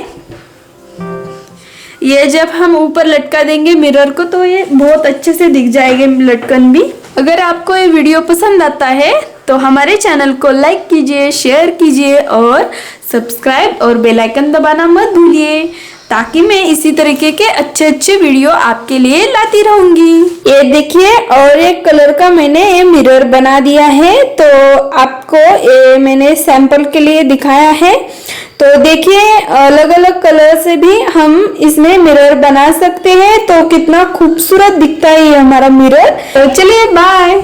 ये जब हम ऊपर लटका देंगे मिरर को तो ये बहुत अच्छे से दिख जाएंगे लटकन भी। अगर आपको ये वीडियो पसंद आता है तो हमारे चैनल को लाइक कीजिए, शेयर कीजिए और सब्सक्राइब और बेल आइकन दबाना मत भूलिए, ताकि मैं इसी तरीके के अच्छे अच्छे वीडियो आपके लिए लाती रहूंगी। ये देखिए और एक कलर का मैंने ये मिरर बना दिया है। तो आपको ये मैंने सैंपल के लिए दिखाया है। तो देखिए अलग अलग कलर से भी हम इसमें मिरर बना सकते हैं। तो कितना खूबसूरत दिखता है ये हमारा मिरर। तो चलिए बाय।